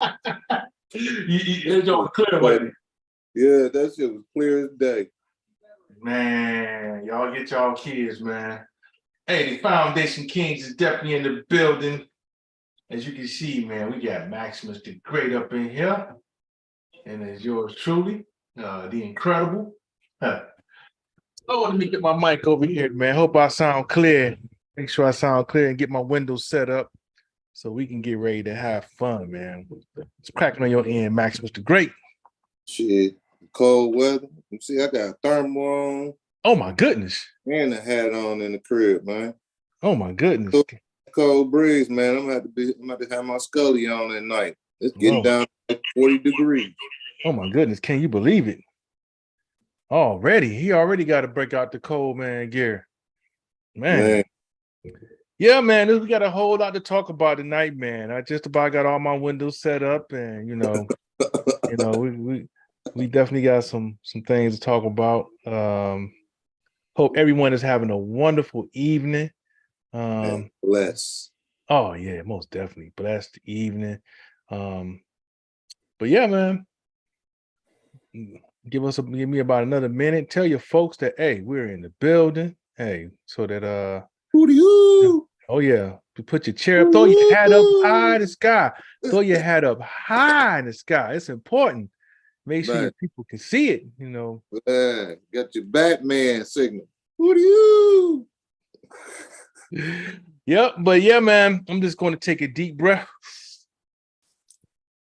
That joint was clear, wasn't it? Yeah, that shit was clear as day. Man, y'all get y'all kids, man. Hey, the Foundation Kings is definitely in the building. As you can see, man, we got Maximus the Great up in here. And it's yours truly, the Incredible. Oh, let me get my mic over here, man. Hope I sound clear. Make sure I sound clear and get my windows set up so we can get ready to have fun, man. It's cracking on your end, Maximus the Great. Shit, cold weather. You see, I got a thermal on. Oh my goodness. And a hat on in the crib, man. Oh my goodness. Cold breeze, man. I'm gonna have to have my Scully on at night. It's getting down to 40 degrees. Oh my goodness, can you believe it? Already, he already got to break out the cold man gear. Man. Yeah, man, we got a whole lot to talk about tonight, man. I just about got all my windows set up, and we definitely got some things to talk about. Hope everyone is having a wonderful evening. Bless. Oh yeah, most definitely blessed evening. But yeah, man, give me about another minute. Tell your folks that hey, we're in the building. Hey, so that who do you? Oh yeah, put your chair up, throw your hat up high in the sky. Throw your hat up high in the sky. It's important. Make sure your people can see it. You know. Got your Batman signal. Who do you? Yep, but yeah, man, I'm just going to take a deep breath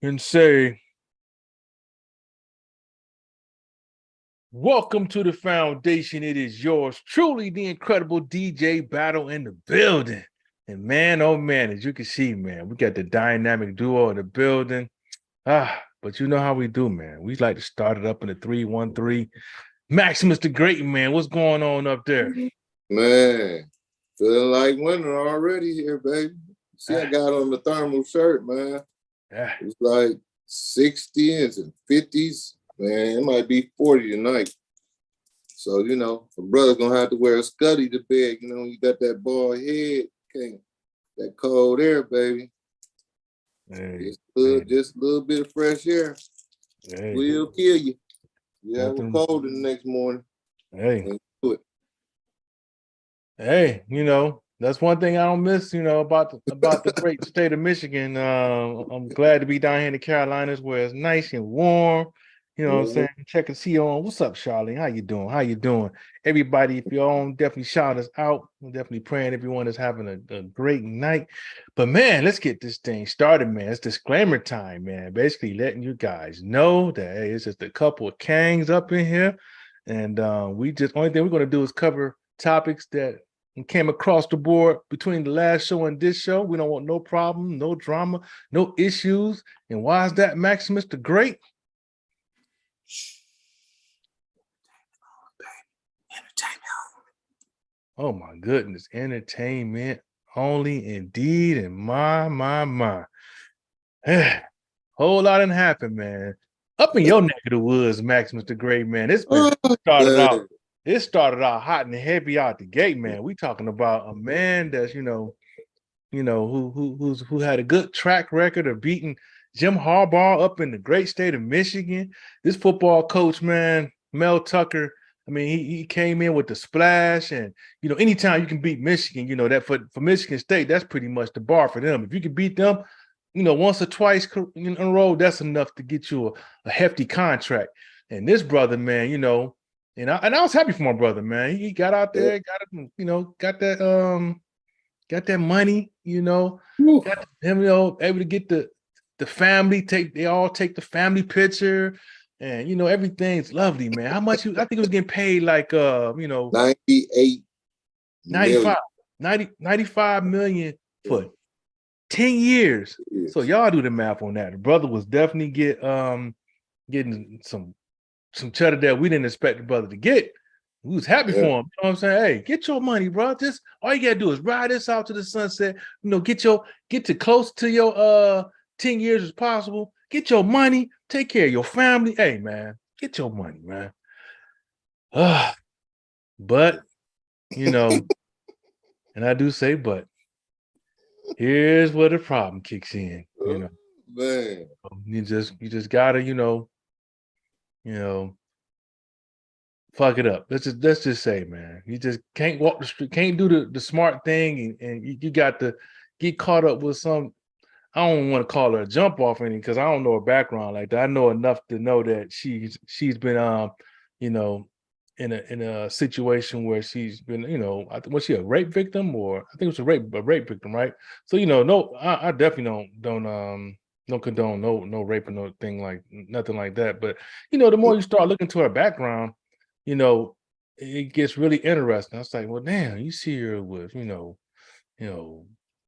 and say, welcome to the Foundation. It is yours truly, the Incredible DJ Battle in the building. And man, oh man, as you can see, man, we got the dynamic duo in the building. But you know how we do, man. We like to start it up in the 3-1-3. Maximus the Great, man. What's going on up there? Man, feeling like winter already here, baby. See, I got on the thermal shirt, man. Yeah. It's like 60s and 50s. Man, it might be 40 tonight. So, you know, a brother's going to have to wear a Scuddy to bed. You know, you got that bald head, that cold air, baby. Hey, just a little bit of fresh air will kill you. You have a cold in the next morning. Hey, you know, that's one thing I don't miss, you know, about the great state of Michigan. I'm glad to be down here in the Carolinas where it's nice and warm. You know what I'm saying? Check and see on. What's up, Charlene? How you doing? How you doing? Everybody, if you're on, definitely shout us out. I'm definitely praying everyone is having a great night. But man, let's get this thing started, man. It's disclaimer time, man. Basically letting you guys know that hey, it's just a couple of kangs up in here. And only thing we're going to do is cover topics that came across the board between the last show and this show. We don't want no problem, no drama, no issues. And why is that, Maximus the Great? Oh my goodness, entertainment only indeed. And my. Whole lot didn't happen, man. Up in your neck of the woods, Maximus the Great, man. It started out hot and heavy out the gate, man. We talking about a man that's who had a good track record of beating Jim Harbaugh up in the great state of Michigan. This football coach, man, Mel Tucker. I mean, he came in with the splash, and anytime you can beat Michigan, that for Michigan State, that's pretty much the bar for them. If you can beat them, once or twice in a row, that's enough to get you a hefty contract. And this brother, man, and I was happy for my brother, man. He got out there, got that money, got him, able to get the family they all take the family picture, and everything's lovely, man. How much? I think he was getting paid like 95 million for 10 years. So y'all do the math on that. The brother was definitely getting some cheddar that we didn't expect the brother to get. We was happy for him. You know what I'm saying? Hey, get your money, bro. Just all you gotta do is ride this out to the sunset. Get to close to your 10 years as possible. Get your money, take care of your family. Hey, man, get your money, man. But and I do say but. Here's where the problem kicks in. Man. You just gotta, you know, fuck it up. Let's just say, man, you just can't walk the street, can't do the smart thing, and you got to get caught up with some. I don't want to call her a jump off any because I don't know her background like that. I know enough to know that she's been you know, in a situation where she's been, was she a rape victim, or I think it was a rape victim, right? So no, I definitely don't condone no rape or no thing like nothing like that. But the more you start looking to her background, you know, it gets really interesting. I was like, well, damn, you see her with, you know,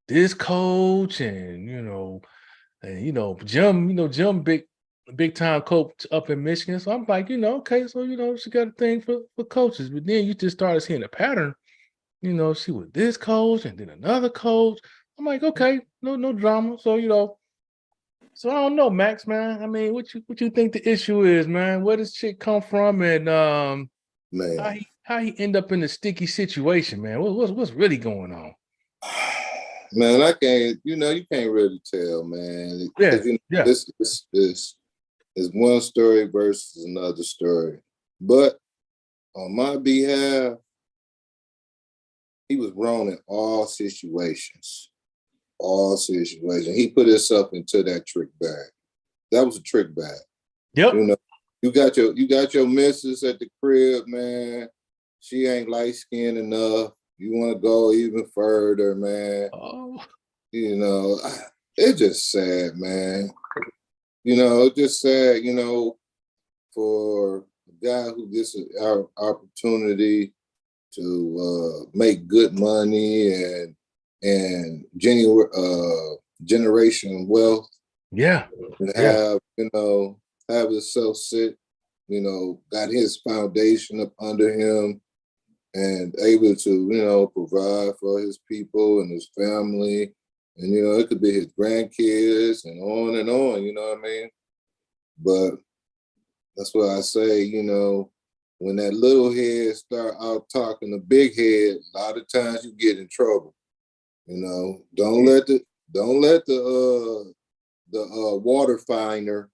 this coach and Jim big time coach up in Michigan. So I'm like, okay, so she got a thing for coaches. But then you just started seeing a pattern, she was this coach and then another coach. I'm like, okay, no drama. So, so I don't know, Max, man. I mean, what you think the issue is, man? Where does chick come from, and how Man. he end up in a sticky situation, man? What's really going on? Man, I can't, you can't really tell, man. Yeah, Because yeah. this is one story versus another story. But on my behalf, he was wrong in all situations. All situations. He put himself into that trick bag. That was a trick bag. Yep. You know, you got your missus at the crib, man. She ain't light skinned enough. You want to go even further, man. Oh, You know, it's just sad, man. It's just sad, for a guy who gets an opportunity to make good money and generation wealth, yeah. and Yeah. have himself sit, got his foundation up under him and able to, provide for his people and his family. And, it could be his grandkids and on, you know what I mean? But that's what I say, when that little head start out talking the big head, a lot of times you get in trouble. Don't let the water finder.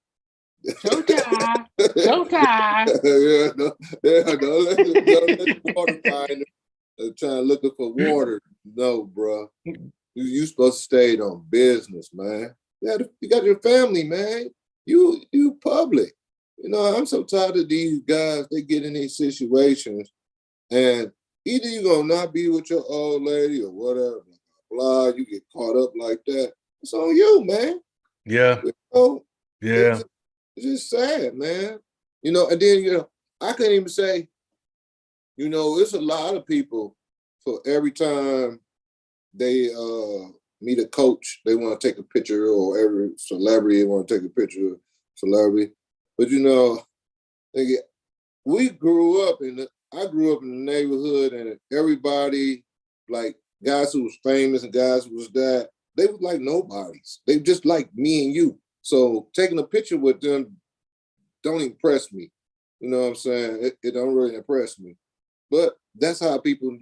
Showtime. Showtime. Don't let the water finder trying looking for water. No, bro. You supposed to stay on business, man. You got your family, man. You public. I'm so tired of these guys. They get in these situations, and either you're gonna not be with your old lady or whatever, blah. You get caught up like that. It's on you, man. Yeah. You know, Yeah. it's just sad, man. And then I can't even say, it's a lot of people. For every time they meet a coach, they want to take a picture, or every celebrity want to take a picture of celebrity. But we grew up I grew up in the neighborhood, and everybody, like guys who was famous and guys who was that, they was like nobodies. They just like me and you. So taking a picture with them don't impress me. You know what I'm saying? It don't really impress me. But that's how people,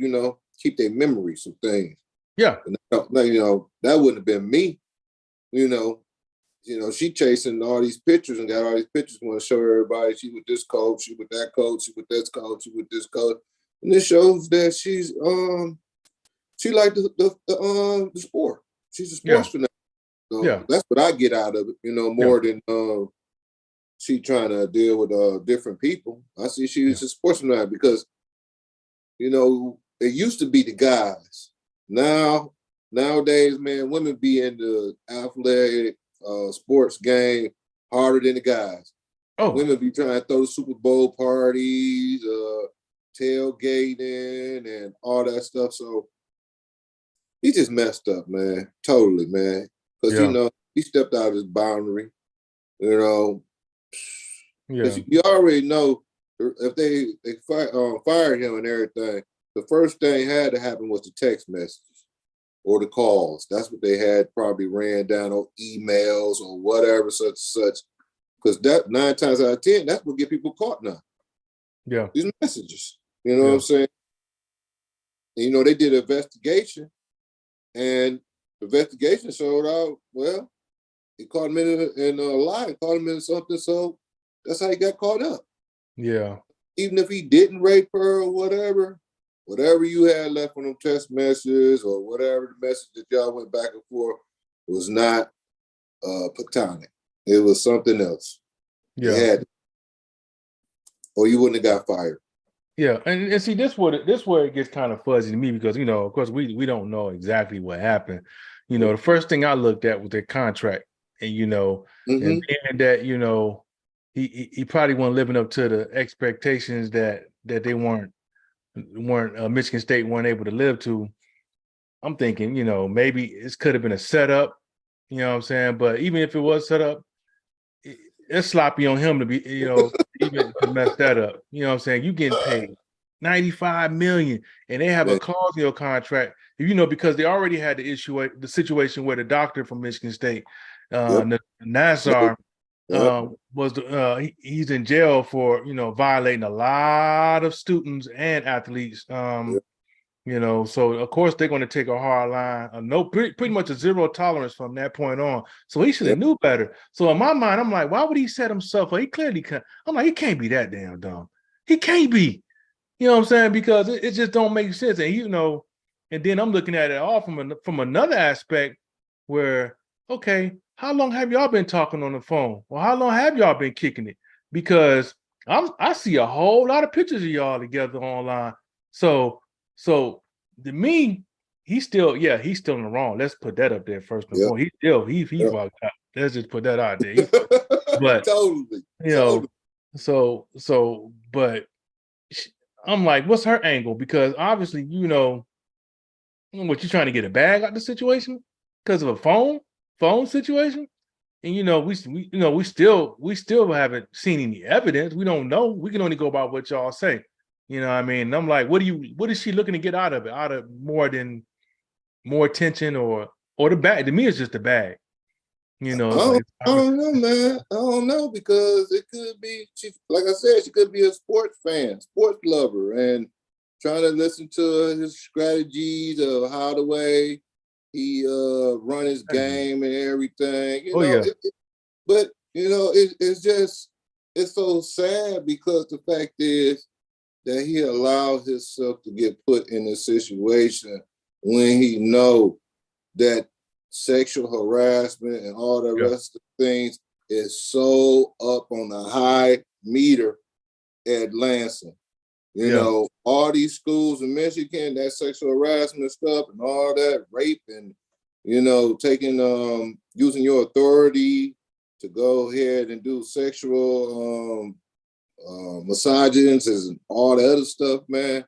keep their memories of things. Yeah. And that wouldn't have been me. You know, she chasing all these pictures and got all these pictures. Want to show everybody she with this coach, she with that coach, she with this coach, she with this coach, and this shows that she like the sport. She's a Yeah. sports fanatic. So Yeah. that's what I get out of it. Yeah. More than she trying to deal with different people. I see she's a sports fanatic because it used to be the guys. Nowadays, man, women be in the athletic sports game harder than the guys. Oh, Women be trying to throw the Super Bowl parties, tailgating, and all that stuff. So he just messed up, man. Totally, man. Because yeah. he stepped out of his boundary. You know, because Yeah. you already know if they fired him and everything, the first thing had to happen was the text messages or the calls. That's what they had probably ran down on emails or whatever, such and such. Because that 9 times out of 10, that's what get people caught now. Yeah. These messages. You know what I'm saying? And, they did an investigation, and the investigation showed out, well, He caught him in a lie, caught him in something. So that's how he got caught up. Yeah. Even if he didn't rape her or whatever you had left on them text messages or whatever the message that y'all went back and forth was not platonic. It was something else. Yeah. It had, or you wouldn't have got fired. Yeah, and see this where it gets kind of fuzzy to me because of course we don't know exactly what happened. The first thing I looked at was their contract, and and being that he probably wasn't living up to the expectations that they weren't Michigan State weren't able to live to. I'm thinking maybe this could have been a setup, you know what I'm saying? But even if it was set up, it's sloppy on him to be, even to mess that up. You know what I'm saying? You getting paid $95 million, and they have a clause in your contract, because they already had the situation where the doctor from Michigan State, Nassar, he's in jail for violating a lot of students and athletes. So of course they're going to take a hard line, pretty much a zero tolerance from that point on. So he should have knew better. So in my mind, I'm like, why would he set himself up? He clearly can't. I'm like, he can't be that damn dumb. He can't be. You know what I'm saying? Because it just don't make sense. And and then I'm looking at it all from another aspect where, okay, how long have y'all been talking on the phone? Well, how long have y'all been kicking it? Because I see a whole lot of pictures of y'all together online. So to me, he's still in the wrong. Let's put that up there first and foremost. He walked out. Let's just put that out there. But totally. But I'm like, what's her angle? Because obviously, what you trying to get a bag out of the situation because of a phone situation. And we still haven't seen any evidence. We don't know. We can only go by what y'all say. You know what I mean? And I'm like, what is she looking to get out of it? Out of more attention or the bag? To me, it's just the bag. I don't know, man. I don't know because it could be, like I said, she could be a sports fan, sports lover, and trying to listen to his strategies of how the way he run his game and everything. But it's so sad because the fact is that he allowed himself to get put in a situation when he know that sexual harassment and all the rest of the things is so up on the high meter at Lansing. All these schools in Michigan, that sexual harassment stuff and all that rape and, taking, using your authority to go ahead and do sexual massages and all the other stuff, man.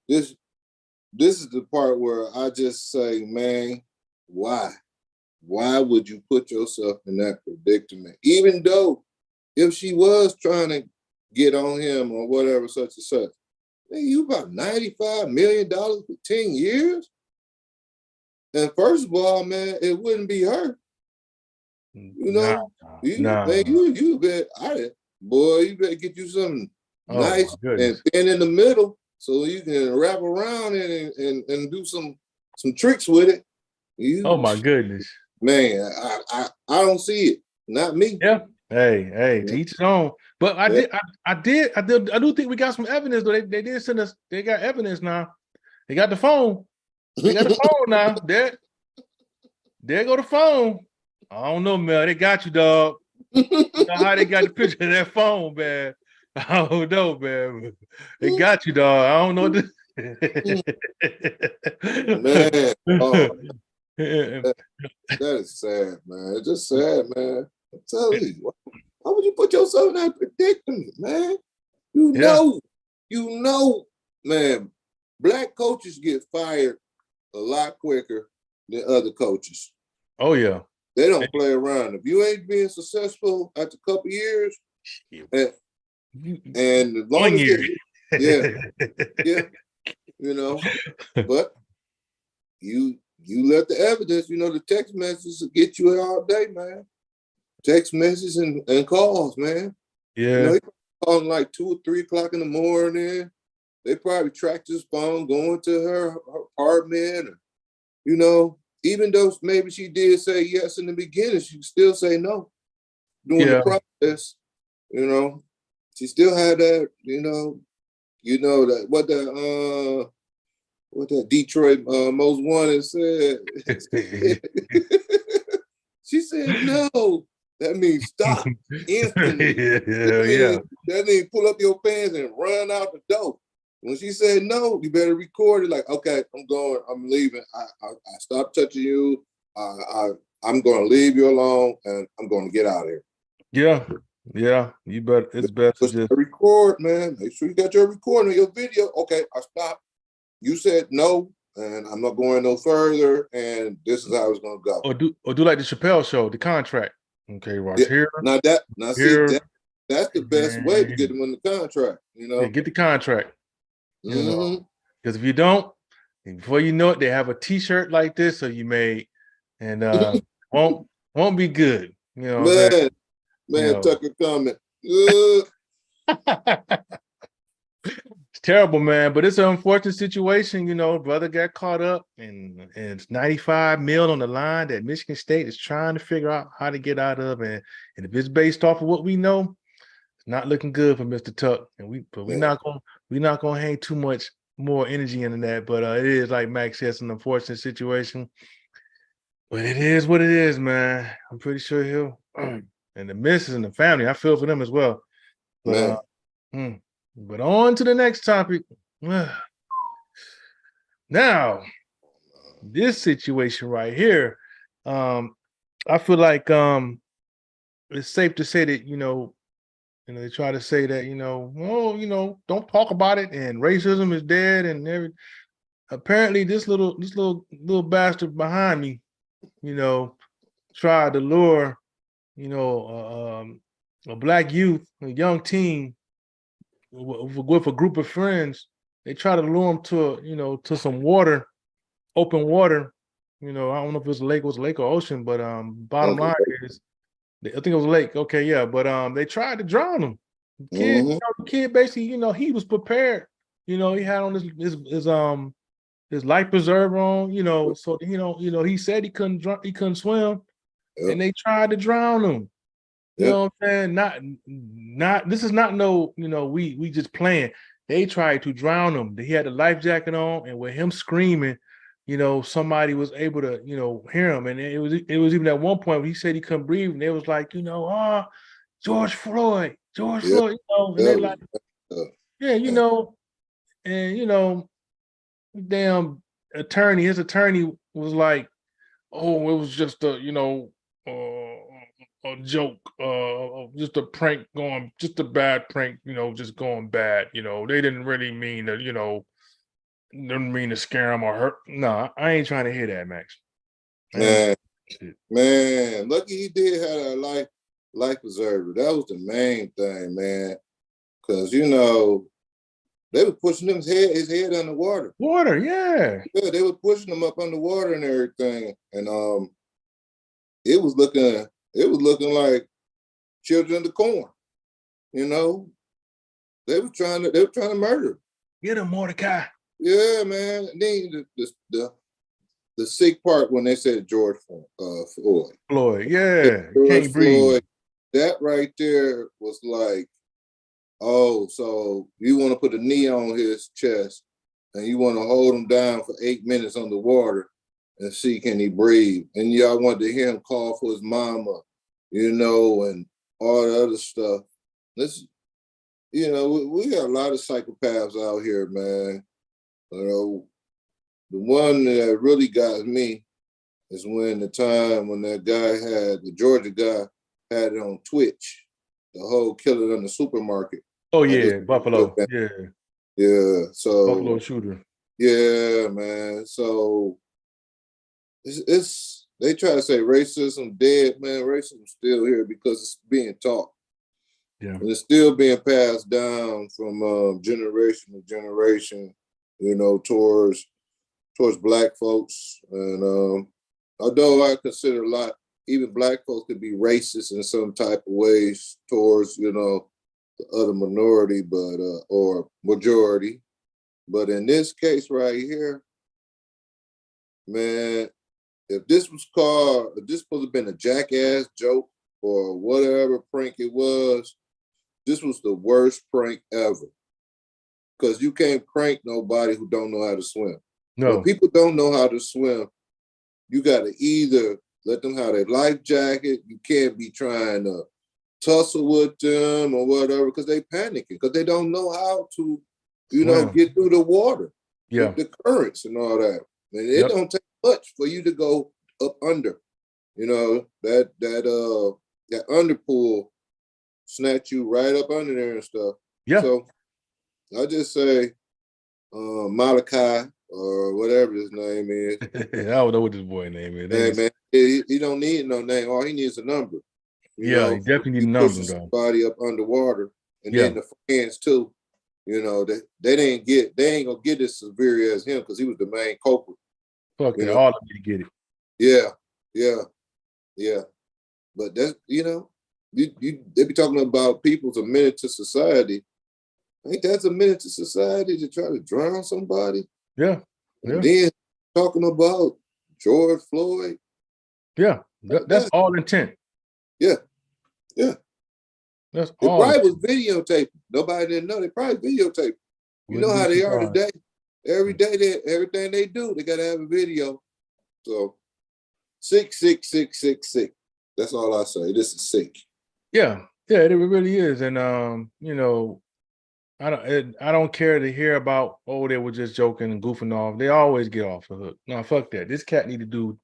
This is the part where I just say, man, why? Why would you put yourself in that predicament? Even though if she was trying to get on him or whatever, such and such, man, you about $95 million for 10 years? And first of all, man, it wouldn't be her. You better get you something nice and thin in the middle so you can wrap around it and do some tricks with it. Oh my goodness, man! I don't see it. Not me. Yeah. Hey, to each his own. But I do think we got some evidence though. They did send us. They got evidence now. They got the phone. They got the phone now. There go the phone. I don't know, Mel. They got you, dog. You know how they got the picture of that phone, man. I don't know, man. They got you, dog. I don't know what this. Man, that is sad, man. It's just sad, man. I'm telling you, why would you put yourself in that predicament, man? You know, man, black coaches get fired a lot quicker than other coaches. Oh, yeah. They don't play around. If you ain't being successful after a couple years, and as long as but you let the evidence, the text messages will get you all day, man. Text messages and calls, man. Yeah. They calling like 2 or 3 o'clock in the morning. They probably tracked his phone going to her apartment, or, even though maybe she did say yes in the beginning, she still say no during the process. You know, she still had that. That what that Detroit Most Wanted said. She said no. That means stop instantly. That means pull up your pants and run out the door. When she said no, you better record it. Like, okay, I'm going. I'm leaving. I stopped touching you. I'm going to leave you alone, and I'm going to get out of here. Yeah. You better. It's best to just record, man. Make sure you got your recording, your video. Okay, I stopped. You said no, and I'm not going no further. And this is how it's going to go. Or do like the Chappelle Show, the contract. Okay, Ross. Here. That's the best way to get them in the contract. Get the contract. Because if you don't, before you know it, they have a T-shirt like this, so you made, and won't be good. Man, Tucker comment. It's terrible, man. But it's an unfortunate situation. Brother got caught up, and it's $95 million on the line that Michigan State is trying to figure out how to get out of. And if it's based off of what we know, it's not looking good for Mr. Tuck. And we're not gonna hang too much more energy into that. But it is, like Max said, it's an unfortunate situation. But it is what it is, man. I'm pretty sure he'll and the missus and the family, I feel for them as well. But but on to the next topic. Now, this situation right here, I feel like it's safe to say that they try to say that don't talk about it and racism is dead and everything. Apparently, this little bastard behind me, tried to lure a black youth, a young teen, with a group of friends. They try to lure him to some water, open water. I don't know if it was a lake or ocean, but bottom line is, I think it was a lake. Okay, yeah, but they tried to drown him. The kid basically, he was prepared. He had on his life preserver on. So he said he couldn't swim, and they tried to drown him. You know what I'm saying? Not this is not we just playing. They tried to drown him. He had a life jacket on, and with him screaming, somebody was able to, hear him. And it was even at one point he said he couldn't breathe, and they was like, George Floyd, and they like, and damn attorney, his attorney was like, oh, it was just a joke, just a prank just a bad prank, just going bad. They didn't really mean to, didn't mean to scare him or hurt. No, I ain't trying to hear that, Max. Man, lucky he did have a life preserver. That was the main thing, man. Because they were pushing his head underwater. Yeah, they were pushing him up underwater and everything, and it was looking like children of the corn. They were trying to murder. Get him, Mordecai. Yeah, man. Then the sick part when they said George Floyd. Yeah. George Can't breathe. Floyd. That right there was like, oh, so you want to put a knee on his chest and you want to hold him down for 8 minutes underwater and see can he breathe. And y'all wanted to hear him call for his mama, and all the other stuff. We got a lot of psychopaths out here, man. The one that really got me is when that guy the Georgia guy had it on Twitch, the whole killer in the supermarket. Oh yeah, Buffalo. Yeah. Yeah. So Buffalo shooter. Yeah, man. So they try to say racism dead, man. Racism's still here because it's being taught. Yeah. And it's still being passed down from generation to generation, towards Black folks. And although I consider a lot, even Black folks could be racist in some type of ways towards, the other minority, but or majority. But in this case right here, man, if this was called, if this supposed to have been a jackass joke or whatever prank it was, this was the worst prank ever. Because you can't prank nobody who don't know how to swim. No. When people don't know how to swim, you got to either let them have their life jacket. You can't be trying to tussle with them or whatever because they panicking because they don't know how to, get through the water, the currents and all that. And it don't take much for you to go up under. That underpool snatch you right up under there and stuff. Yeah. So I just say Malachi or whatever his name is. I don't know what this boy name is. Hey, man, he don't need no name. All he needs is a number. He definitely need a number, though. Somebody up underwater, and then the friends too. They ain't gonna get as severe as him because he was the main culprit. Fuck it, all of you get it. Yeah. But that's they be talking about people's a menace to society. Ain't that a menace to society to try to drown somebody? Yeah. And then talking about George Floyd. Yeah, that's all intent. Yeah. That's it all. Probably was videotaping. Nobody didn't know. They probably videotaped. You know how they are today. Every day, everything they do, they gotta have a video. So 66666. That's all I say. This is sick. Yeah, it really is. And I don't care to hear about, they were just joking and goofing off. They always get off the hook. No, fuck that. This cat need to do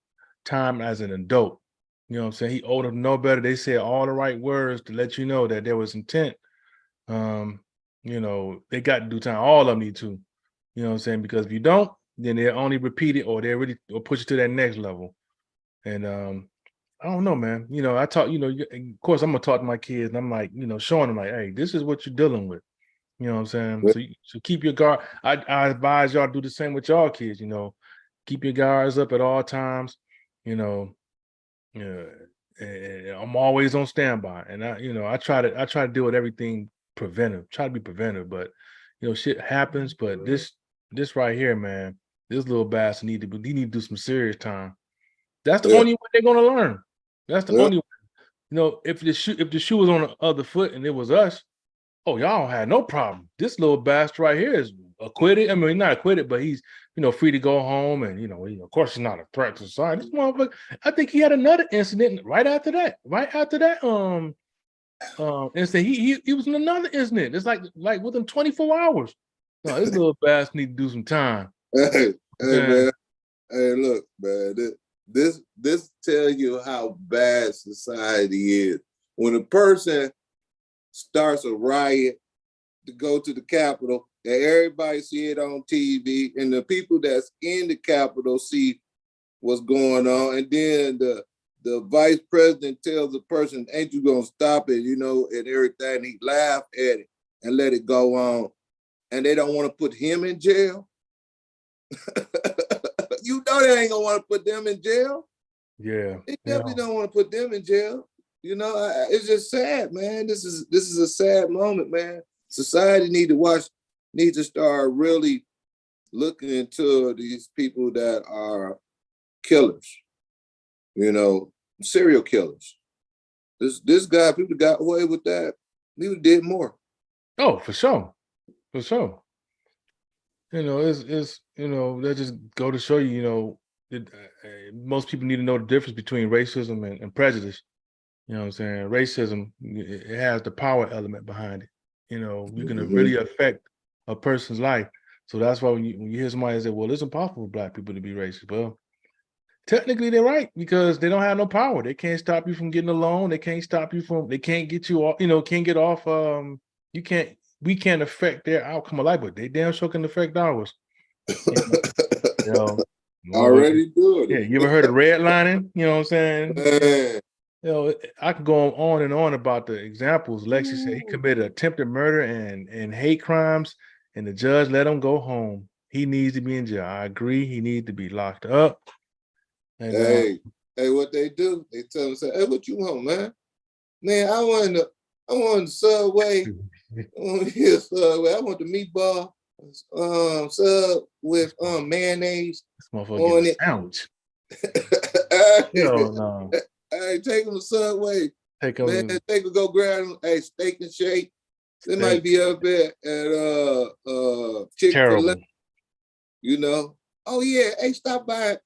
time as an adult. You know what I'm saying? He old enough to know better. They said all the right words to let you know that there was intent. They got to do time. All of them need to. You know what I'm saying? Because if you don't, then they'll only repeat it or or push it to that next level. And I don't know, man. I talk, of course I'm gonna talk to my kids and I'm like, showing them like, hey, this is what you're dealing with. You know what I'm saying? So keep your guard. I advise y'all to do the same with y'all kids, keep your guards up at all times, and I'm always on standby. And I try to deal with everything preventive, try to be preventive, but shit happens. But this right here, man, this little bastard need to do some serious time. That's the only way they're gonna learn. That's the only way. If the shoe was on the other foot and it was us, y'all had no problem. This little bastard right here is acquitted. I mean, he's not acquitted, but he's free to go home, and of course, he's not a threat to society. This motherfucker, I think he had another incident right after that. Incident, he was in another incident. It's like within 24 hours. No, this little bastard need to do some time. Hey, man. Hey, look, man. This tell you how bad society is. When a person starts a riot to go to the Capitol, and everybody see it on TV, and the people that's in the Capitol see what's going on, and then the vice president tells the person, ain't you gonna stop it, and everything. He laugh at it and let it go on. And they don't want to put him in jail. They ain't gonna want to put them in jail. Yeah. They definitely don't want to put them in jail. It's just sad, man. This is a sad moment, man. Society need to start really looking into these people that are killers, serial killers. This guy, people got away with that. He did more. Oh, for sure. For sure. It's that just go to show you, most people need to know the difference between racism and prejudice. You know what I'm saying? Racism, it has the power element behind it. You can really affect a person's life. So that's why when you hear somebody say, well, it's impossible for Black people to be racist. Well, technically they're right because they don't have no power. They can't stop you from getting a loan. They can't stop you they can't get you off, can't get off. We can't affect their outcome of life, but they damn sure can affect ours. Already doing it. Yeah, you ever heard of redlining? You know what I'm saying? Man. I could go on and on about the examples. Lexi said he committed attempted murder and hate crimes, and the judge let him go home. He needs to be in jail. I agree. He needs to be locked up. And, hey, what they do? They tell him, say, hey, what you want, man? Man, I want the Subway. I want the meatball sub with mayonnaise. This motherfucker sandwich. Hell no. Hey, take them to Subway. Take Man, them they could go grab them, hey, Steak and Shake. They might steak. be up at Chick-fil-A, Terrible. you know. Oh yeah, hey, stop by.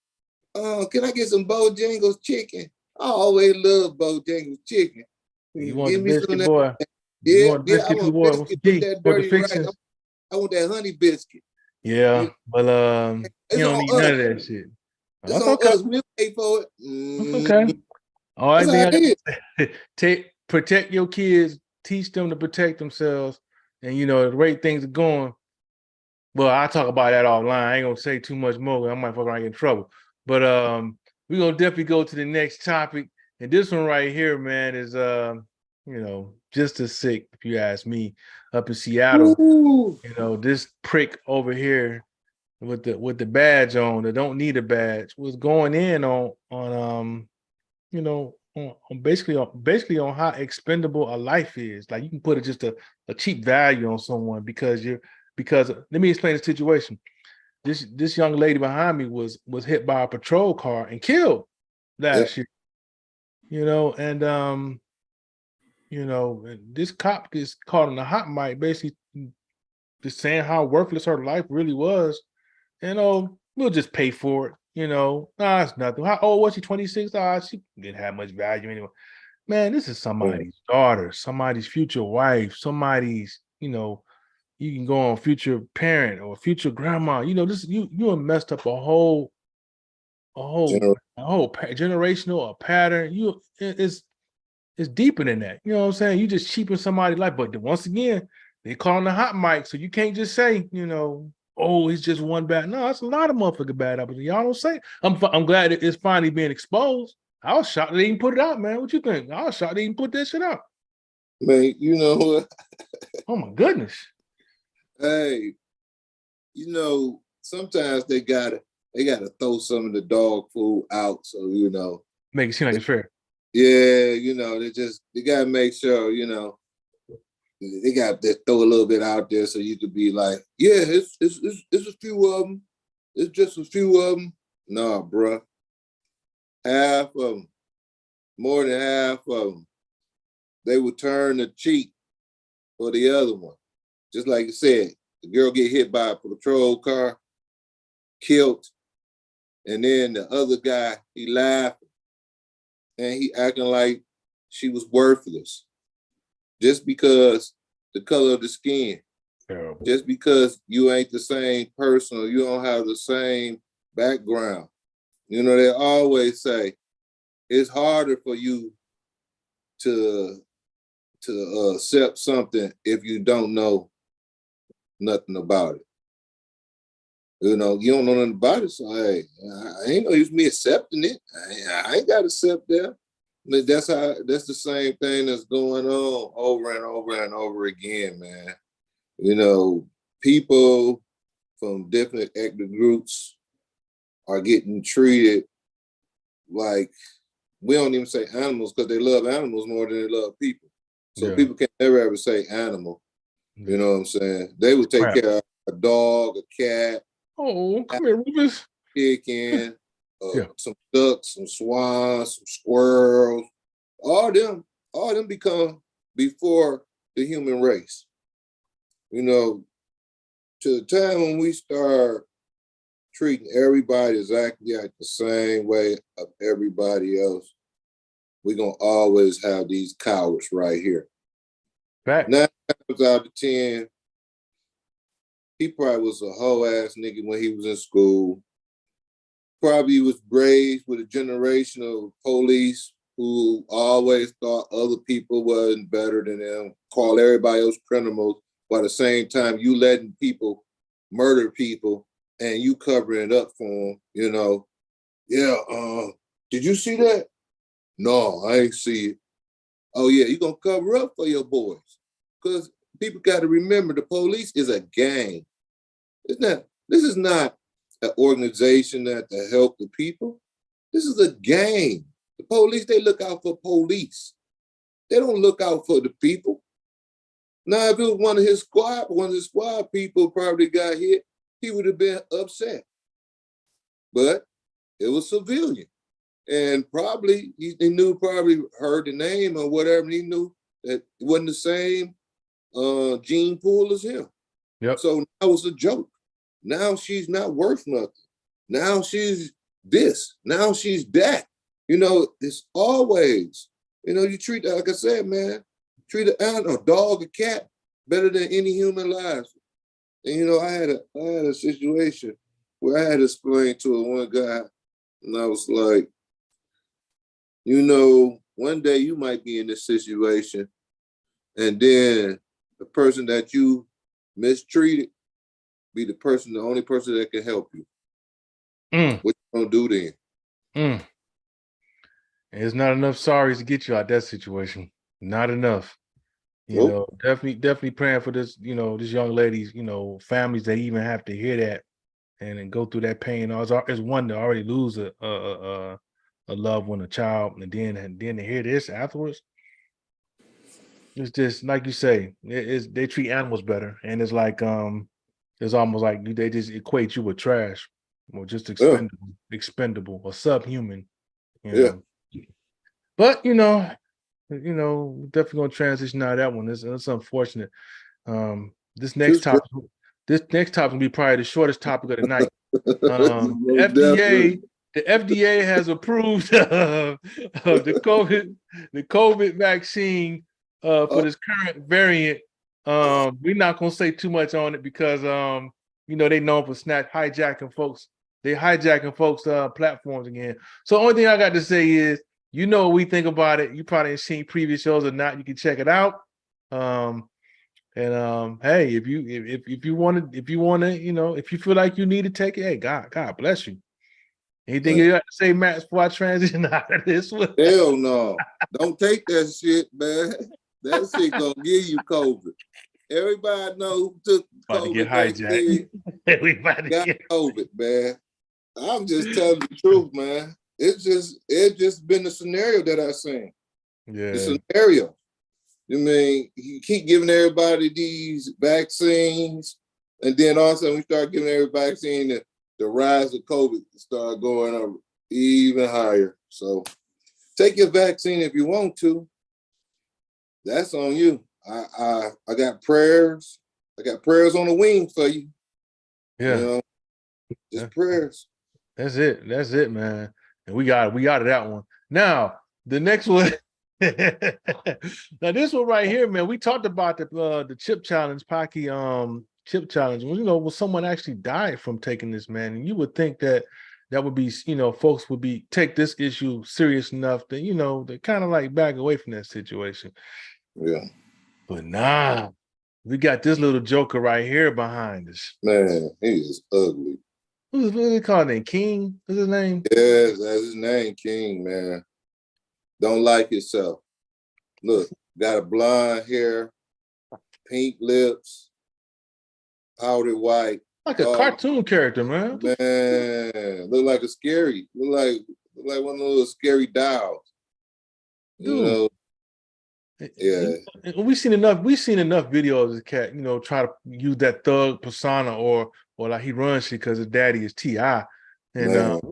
Can I get some Bojangles chicken? I always love Bojangles chicken. You want the Give me some of biscuit, that. boy? You Yeah, want the yeah, I biscuit too, want boy? What's the biscuit with key? that Want the dirty rice. fixings? I want that honey biscuit. Yeah, You- but you It's don't on need none us. of that shit. It's That's on okay. us. We'll pay for it. That's okay. All right, That's how thing I it is. protect your kids, teach them to protect themselves, and the rate things are going. Well, I'll talk about that offline. I ain't gonna say too much more. I might fuck around and get in trouble. But we're gonna definitely go to the next topic. And this one right here, man, is just as sick, if you ask me, up in Seattle. Ooh. This prick over here with the badge on that don't need a badge was going in on basically on how expendable a life is. Like you can put it just a cheap value on someone because let me explain the situation. This young lady behind me was hit by a patrol car and killed last year. And this cop gets caught on the hot mic, basically just saying how worthless her life really was. We'll just pay for it. Nah, it's nothing. How old was she? 26? She didn't have much value anyway. Man, this is somebody's daughter, somebody's future wife, somebody's, you can go on future parent or future grandma. This you have messed up a whole generational or pattern. It's deeper than that. You know what I'm saying? You just cheapen somebody's life. But once again, they call on the hot mic, so you can't just say, oh, it's just one bad. No, it's a lot of motherfucking bad apples. Y'all don't say. I'm glad it's finally being exposed. I was shocked they even put it out, man. What you think? I was shocked they even put that shit out. Man, you know what? Oh my goodness. Hey, sometimes they gotta throw some of the dog food out. So Make it seem like it's fair. Yeah, they gotta make sure, they got to throw a little bit out there so you could be like, yeah, it's a few of them. It's just a few of them. Nah, bruh. Half of them, more than half of them, they would turn the cheek for the other one. Just like you said, the girl get hit by a patrol car, killed, and then the other guy, he laughing and he acting like she was worthless just because the color of the skin. Terrible. Just because you ain't the same person or you don't have the same background. They always say it's harder for you to accept something if you don't know nothing about it. You don't know nothing about it, so hey, I ain't gonna use me accepting it. I ain't gotta accept that. But that's the same thing that's going on over and over and over again, man. People from different ethnic groups are getting treated like, we don't even say animals because they love animals more than they love people. So people can never ever say animal. You know what I'm saying? They would take care of a dog, a cat. Oh, come here, Rufus. Chicken, some ducks, some swans, some squirrels. All them become before the human race. To the time when we start treating everybody exactly like the same way of everybody else, we're going to always have these cowards right here. Fact. 9 times out of 10, he probably was a whole ass nigga when he was in school. Probably was raised with a generation of police who always thought other people wasn't better than them, call everybody else criminals, but at the same time, you letting people murder people and you covering it up for them, Yeah, did you see that? No, I ain't see it. Oh yeah, you gonna cover up for your boys. Because people got to remember the police is a gang. This is not an organization that to help the people. This is a gang. The police, they look out for police. They don't look out for the people. Now, if it was one of his squad people probably got hit, he would have been upset. But it was civilian. And probably he knew, probably heard the name or whatever, and he knew that it wasn't the same gene pool as him. Yep. So that was a joke. Now she's not worth nothing. Now she's this. Now she's that. You know, it's always, you know, you treat, like I said, man, treat a dog, a cat better than any human lives. And you know, I had a situation where I had to explain to one guy, and I was like, you know, one day you might be in this situation, and then the person that you mistreated be the only person that can help you. What you gonna do then? There's not enough sorries to get you out that situation. Not enough. You Nope. know, definitely praying for this, you know, this young lady's, you know, families that even have to hear that and then go through that pain. It's one to already lose a loved one, a child, and then to hear this afterwards. It's just like you say, they treat animals better, and it's like it's almost like they just equate you with trash or just expendable or subhuman. You know? But you know, definitely gonna transition out of that one. It's unfortunate. This next topic will be probably the shortest topic of the night. The FDA has approved the COVID vaccine for this current variant. We're not gonna say too much on it because you know, they known for hijacking folks. They hijacking folks' platforms again. So the only thing I got to say is, you know what we think about it. You probably have seen previous shows or not. You can check it out. Hey, if you want to, you know, if you feel like you need to take it, hey, God bless you. Anything you got to say, Matt, before I transition out of this one? Hell no. Don't take that shit, man. That shit gonna give you COVID. Everybody know who took COVID vaccine. Everybody got COVID, man. I'm just telling the truth, man. It's just been the scenario that I've seen. Yeah. The scenario. I mean, you keep giving everybody these vaccines, and then all of a sudden we start giving everybody vaccine, the rise of COVID start going up even higher. So take your vaccine if you want to. That's on you. I got prayers. I got prayers on the wing for you. Yeah. You know, just prayers. That's it, man. And we got that one. Now, the next one. Now, this one right here, man, we talked about the chip challenge, Pocky chip challenge. Well, you know, well, someone actually died from taking this, man. And you would think that would be, you know, folks would take this issue serious enough that, you know, they kind of like back away from that situation. Yeah. But nah, we got this little joker right here behind us. Man, he is ugly. What do they call him? King? What's his name? Yes, that's his name, King, man. Don't like himself. Look, got a blonde hair, pink lips, powdered white. Like a cartoon character, man. Man, look like like one of those scary dolls. Dude. You know? Yeah. We've seen enough videos of the cat, you know, try to use that thug persona or like he runs shit because his daddy is T.I. And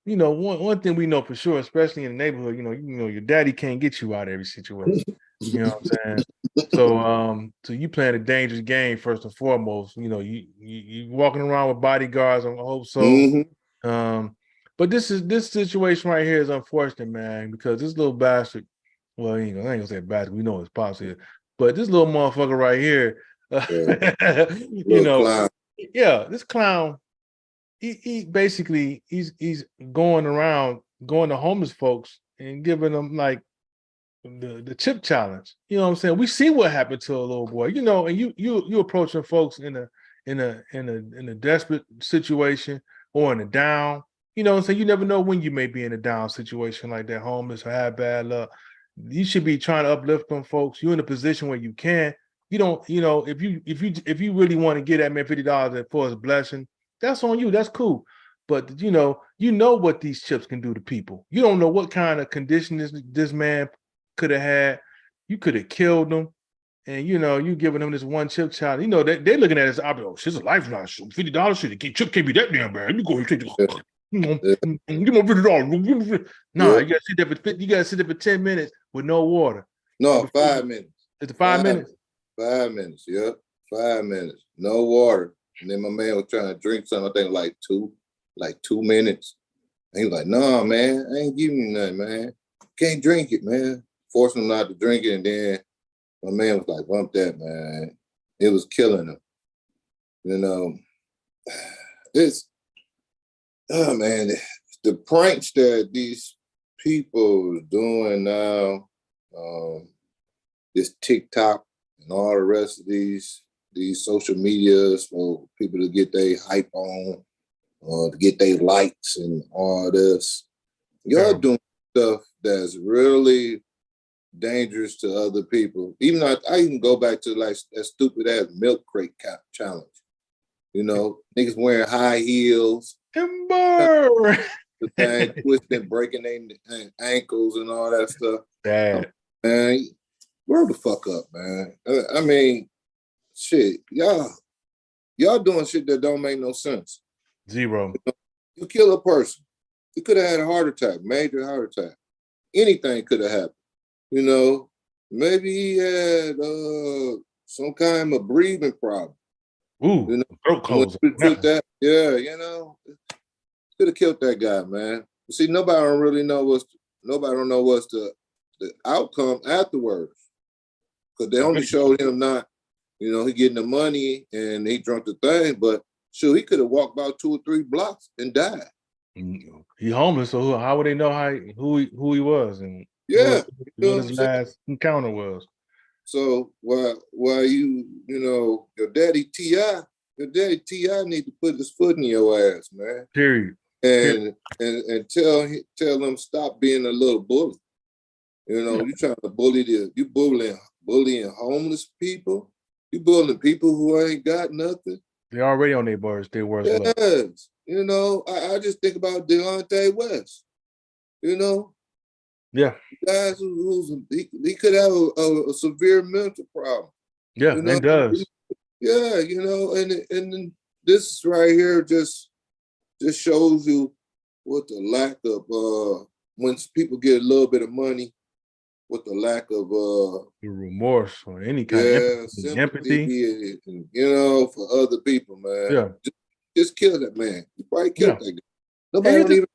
you know, one thing we know for sure, especially in the neighborhood, you know, your daddy can't get you out of every situation. You know what I'm saying? So you playing a dangerous game first and foremost. You know, you walking around with bodyguards. I hope so. Mm-hmm. But this situation right here is unfortunate, man, because this little bastard. Well, I ain't gonna say bastard. We know it's possible, but this little motherfucker right here, you know, clown. Yeah, this clown. He basically he's going to homeless folks and giving them like the chip challenge. You know what I'm saying? We see what happened to a little boy, you know, and you approaching folks in a desperate situation or in a down. You know what I'm saying? You never know when you may be in a down situation like that, homeless or have bad luck. You should be trying to uplift them folks. You're in a position where you can. You don't, you know, if you really want to get that man $50 for his blessing, that's on you. That's cool. But you know what these chips can do to people. You don't know what kind of condition this man could have had. You could have killed him. And you know, you giving them this one chip challenge. You know, they're looking at it as, oh, she's a lifeline. $50 shit. Chip can't be that damn bad. Let me go and take it. Yeah. Give me $50. Nah, Yeah. you gotta sit there for 50, you gotta sit there for 10 minutes with no water. No, 5 minutes. It's 5 minutes. 5 minutes. Yep. 5 minutes. No water. And then my man was trying to drink something, I think like 2 minutes. And he was like, "No, man, I ain't giving you nothing, man. Can't drink it, man." Forcing him not to drink it. And then my man was like, "Bump that, man." It was killing him. You know, it's, oh man, the pranks that these people are doing now, this TikTok and all the rest of these social medias for people to get their hype on, to get their likes and all this. Y'all doing stuff that's really dangerous to other people. Even I even go back to like that stupid ass milk crate challenge. You know, niggas wearing high heels, Timber. the thing, twisting, breaking their ankles and all that stuff. Bad. Man, grow the fuck up, man. I mean, shit, y'all doing shit that don't make no sense. Zero. You kill a person. You could have had a heart attack, major heart attack. Anything could have happened. You know, maybe he had some kind of breathing problem. Ooh, You know, throat closure. took that, yeah, you know, could have killed that guy, man. See, nobody don't know what's the outcome afterwards, because they only showed him not, you know, he getting the money and he drunk the thing, but sure, he could have walked about 2 or 3 blocks and died. He homeless, so how would they know who he was and Yeah, what his last encounter was? So while you know, your daddy T.I. need to put his foot in your ass, man. Period. And tell them stop being a little bully. You know, you trying to bullying homeless people. You bullying people who ain't got nothing. They already on their worst level. Yes. You know, I just think about Deontay West. You know, yeah, guys he could have a severe mental problem. Yeah, you know? It does. Yeah, you know, and this right here just shows you what the lack of when people get a little bit of money, what the lack of remorse or any kind of sympathy and, you know, for other people, man. Yeah. Just kill that man. You probably killed that guy. Nobody don't even.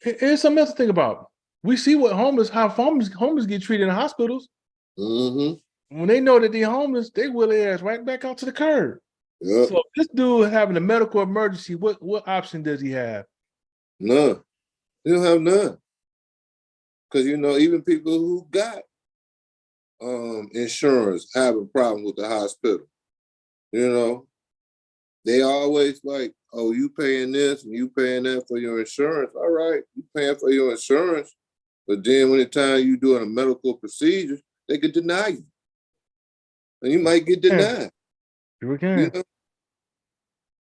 Here's something else to think about. We see how homeless get treated in hospitals. Mm-hmm. When they know that they're homeless, they will their ass right back out to the curb. Yep. So if this dude having a medical emergency, what option does he have? None. He don't have none. Because, you know, even people who got insurance have a problem with the hospital. You know, they always like, oh, you paying this and you paying that for your insurance. All right, you paying for your insurance. But then when the time you doing a medical procedure, they could deny you. And you might get denied. You can. You know?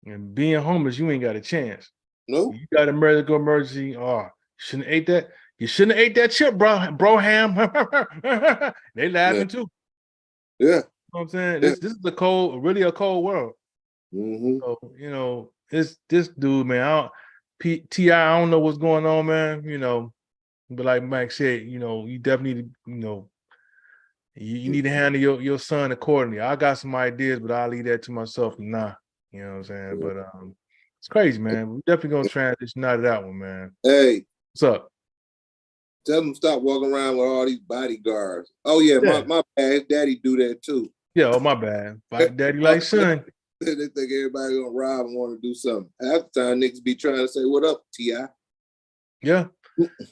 And being homeless, you ain't got a chance. No. You got a medical emergency. Oh, you shouldn't have ate that. You shouldn't have ate that chip, bro ham. They laughing too. Yeah. You know what I'm saying? This is really a cold world. Mm-hmm. So, you know, this dude, man, T.I., I don't know what's going on, man, you know, but like Mike said, you know, you definitely need to, you know, you need to handle your son accordingly. I got some ideas, but I'll leave that to myself. Nah, you know what I'm saying? But it's crazy, man. We're definitely gonna transition out of that one, man. Hey, what's up? Tell them stop walking around with all these bodyguards. Oh yeah. My bad. His daddy do that too. Yeah, oh my bad. Daddy like son. They think everybody gonna rob and want to do something. Half the time niggas be trying to say, "What up, T.I.?" Yeah.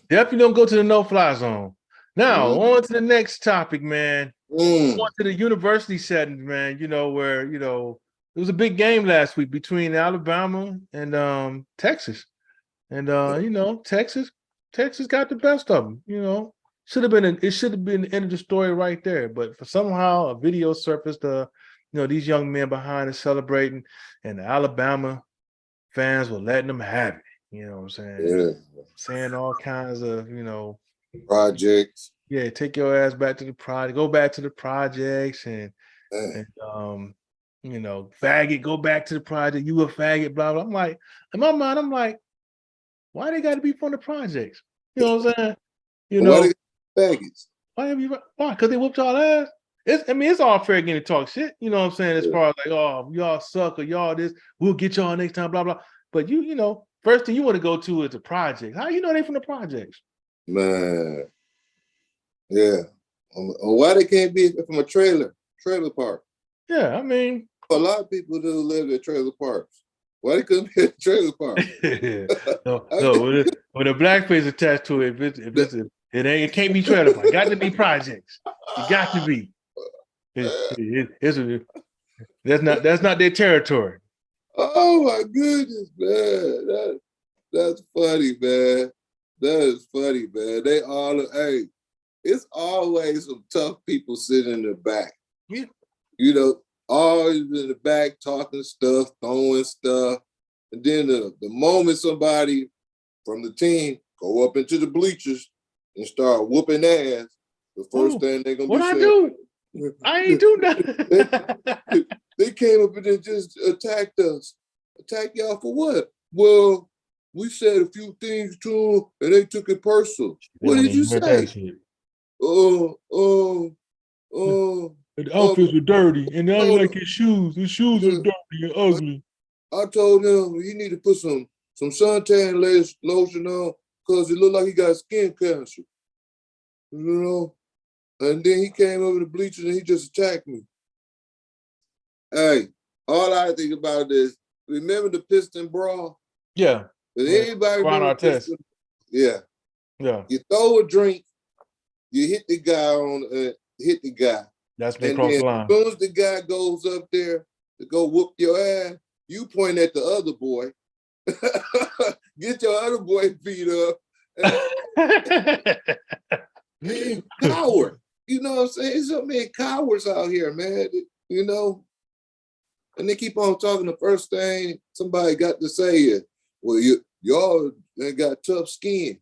Definitely don't go to the no-fly zone. Now, on to the next topic, man. On to the university settings, man, you know, where, you know, it was a big game last week between Alabama and Texas. And you know, Texas got the best of them, you know. It should have been the end of the story right there. But for somehow a video surfaced, you know, these young men behind us celebrating, and the Alabama fans were letting them have it. You know what I'm saying? Yeah. Saying all kinds of, you know, projects. Yeah, take your ass back to the project, go back to the projects and you know, faggot, go back to the project, you a faggot, blah, blah. I'm like, in my mind, I'm like, Why they got to be from the projects? You know what I'm saying? You Why know, they got faggots? why? Because they whooped y'all ass. It's all fair game to talk shit. You know what I'm saying? As far as like, oh, y'all suck or y'all this, we'll get y'all next time, blah blah. But you know, first thing you want to go to is the project. How you know they from the projects? Man, yeah. Why they can't be from a trailer park? Yeah, I mean, a lot of people do live at trailer parks. Why they couldn't be at a trailer park? no, with a blackface attached to it, it can't be trailer park. It got to be projects. It got to be. That's not their territory. Oh my goodness, man. That's funny, man. That is funny, man. It's always some tough people sitting in the back. Yeah. You know, always in the back talking stuff, throwing stuff. And then the moment somebody from the team go up into the bleachers and start whooping ass, the first thing they're gonna be saying, do? I ain't do nothing. They came up and they just attacked us. Attack y'all for what? Well, we said a few things to them and they took it personal. What did you say? The outfits were dirty and I didn't like his shoes. His shoes are dirty and ugly. I told him he need to put some suntan lotion on because it looked like he got skin cancer. You know? And then he came over the bleachers and he just attacked me. Hey, all I think about is, remember the Piston brawl? Yeah. Does anybody remember Piston? Yeah. Yeah. You throw a drink, you hit the guy. That's when they cross the line. As soon as the guy goes up there to go whoop your ass, you point at the other boy. Get your other boy beat up. Coward. You know what I'm saying? There's so many cowards out here, man. You know? And they keep on talking. The first thing somebody got to say is, well, y'all got tough skin.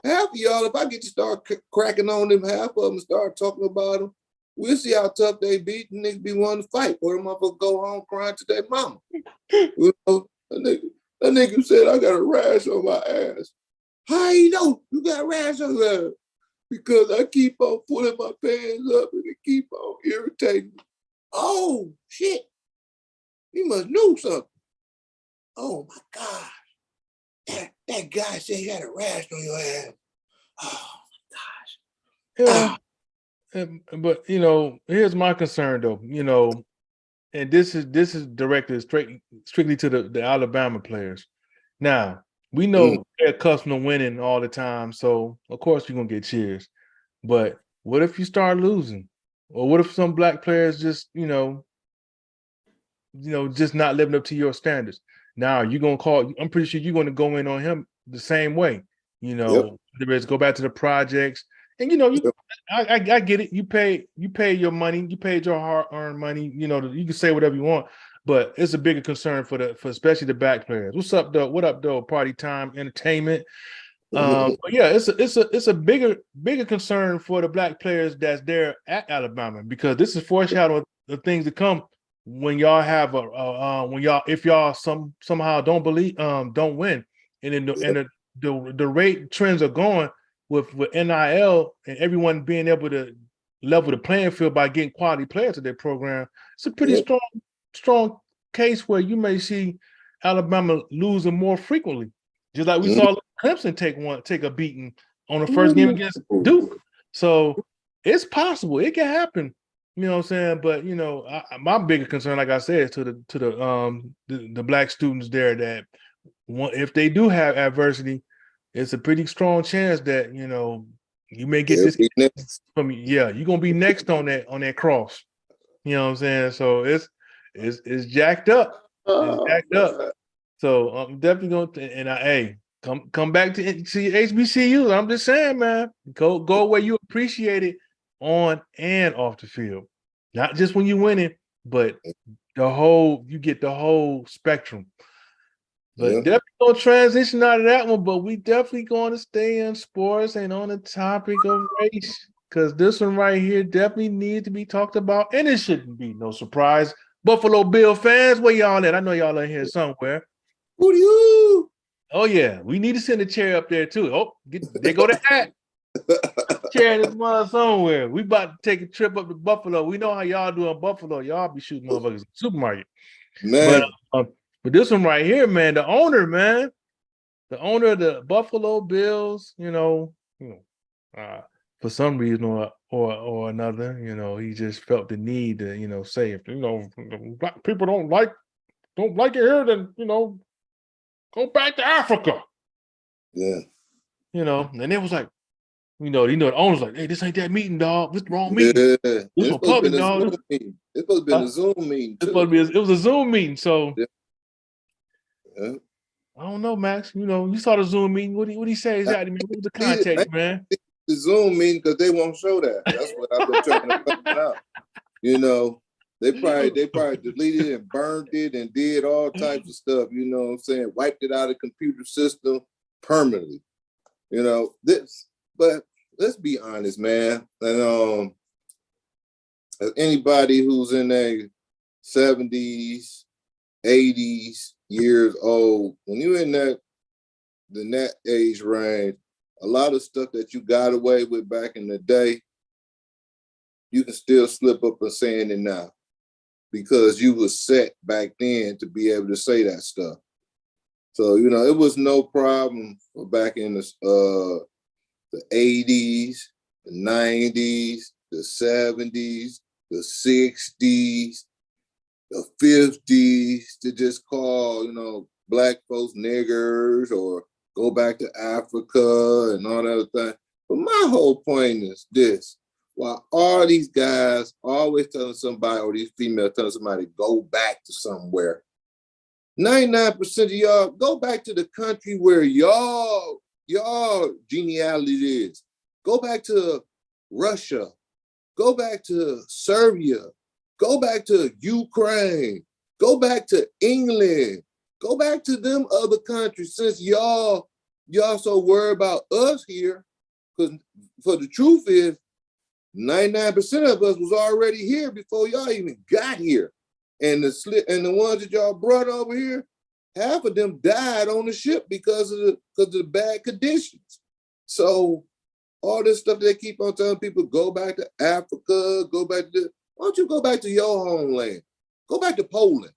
Half of y'all, if I get to start cracking on them, half of them start talking about them, we'll see how tough they be. The niggas be wanting to fight. Or them motherfuckers go home crying to their mama. You know, that nigga said, I got a rash on my ass. How you know you got a rash on your ass? Because I keep on pulling my pants up and it keep on irritating me. Oh, shit. You must know something. Oh, my God. That guy said you had a rash on your ass. Oh, my gosh. Yeah. But, you know, here's my concern, though. You know, and this is directed strictly to the Alabama players. Now, we know they're accustomed to winning all the time, so of course you're gonna get cheers. But what if you start losing? Or what if some black players just, just not living up to your standards? Now you're gonna call, I'm pretty sure you're gonna go in on him the same way. Whether it's go back to the projects. And I get it. You pay your money, you paid your hard-earned money, you can say whatever you want, but it's a bigger concern for especially the back players. What's up, though? What up, though? Party time, entertainment. But yeah, it's a bigger concern for the black players that's there at Alabama, because this is foreshadowing the things to come when y'all have if y'all somehow don't win, and then the rate trends are going with NIL and everyone being able to level the playing field by getting quality players to their program. It's a pretty strong case where you may see Alabama losing more frequently, just like we saw Clemson take a beating on the first game against Duke. So it's possible, it can happen. You know what I'm saying? But my bigger concern, like I said, is to the black students there, that if they do have adversity, it's a pretty strong chance that you may get this from you're gonna be next on that cross. You know what I'm saying? So it's jacked up. It's jacked up. So I'm definitely gonna come back to HBCUs. I'm just saying, man, go where you appreciate it on and off the field. Not just when you're winning, but you get the whole spectrum. But definitely gonna transition out of that one, but we definitely going to stay in sports and on the topic of race, because this one right here definitely needs to be talked about, and it shouldn't be no surprise. Buffalo Bill fans, where y'all at? I know y'all are here somewhere. Who do you? Oh yeah, we need to send a chair up there too. Oh, there go the hat. Chair this mother somewhere. We about to take a trip up to Buffalo. We know how y'all do in Buffalo. Y'all be shooting motherfuckers in the supermarket. Man, But this one right here, man, the owner of the Buffalo Bills, for some reason or another, he just felt the need to, say if black people don't like it here, then go back to Africa. yeah. And it was like, the owner's like, hey, this ain't that meeting, dog. This the wrong Yeah, meeting. This it's for supposed to public, be a dog. Zoom meeting. It's supposed to be a Zoom meeting too. It was a Zoom meeting, so Yeah. I don't know, Max. You saw the Zoom meeting. What he say exactly, man? What was the context, man? The Zoom meeting because they won't show that. That's what I've been trying to find out. They probably deleted and burned it and did all types of stuff. You know what I'm saying? Wiped it out of the computer system permanently. But let's be honest, man. And as anybody who's in their 70s, 80s years old, when you're in that age range, a lot of stuff that you got away with back in the day, you can still slip up and saying it now because you was set back then to be able to say that stuff. So, it was no problem back in the 80s, the 90s, the 70s, the 60s, the 50s to just call, black folks niggers or go back to Africa and all that other thing. But my whole point is this. While all these guys always telling somebody, or these females telling somebody, go back to somewhere, 99% of y'all go back to the country where y'all genealogy is. Go back to Russia. Go back to Serbia. Go back to Ukraine. Go back to England. Go back to them other countries since y'all so worried about us here. Because for the truth is, 99% of us was already here before y'all even got here. And the ones that y'all brought over here, half of them died on the ship because of the bad conditions. So all this stuff they keep on telling people, go back to Africa, why don't you go back to your homeland? Go back to Poland.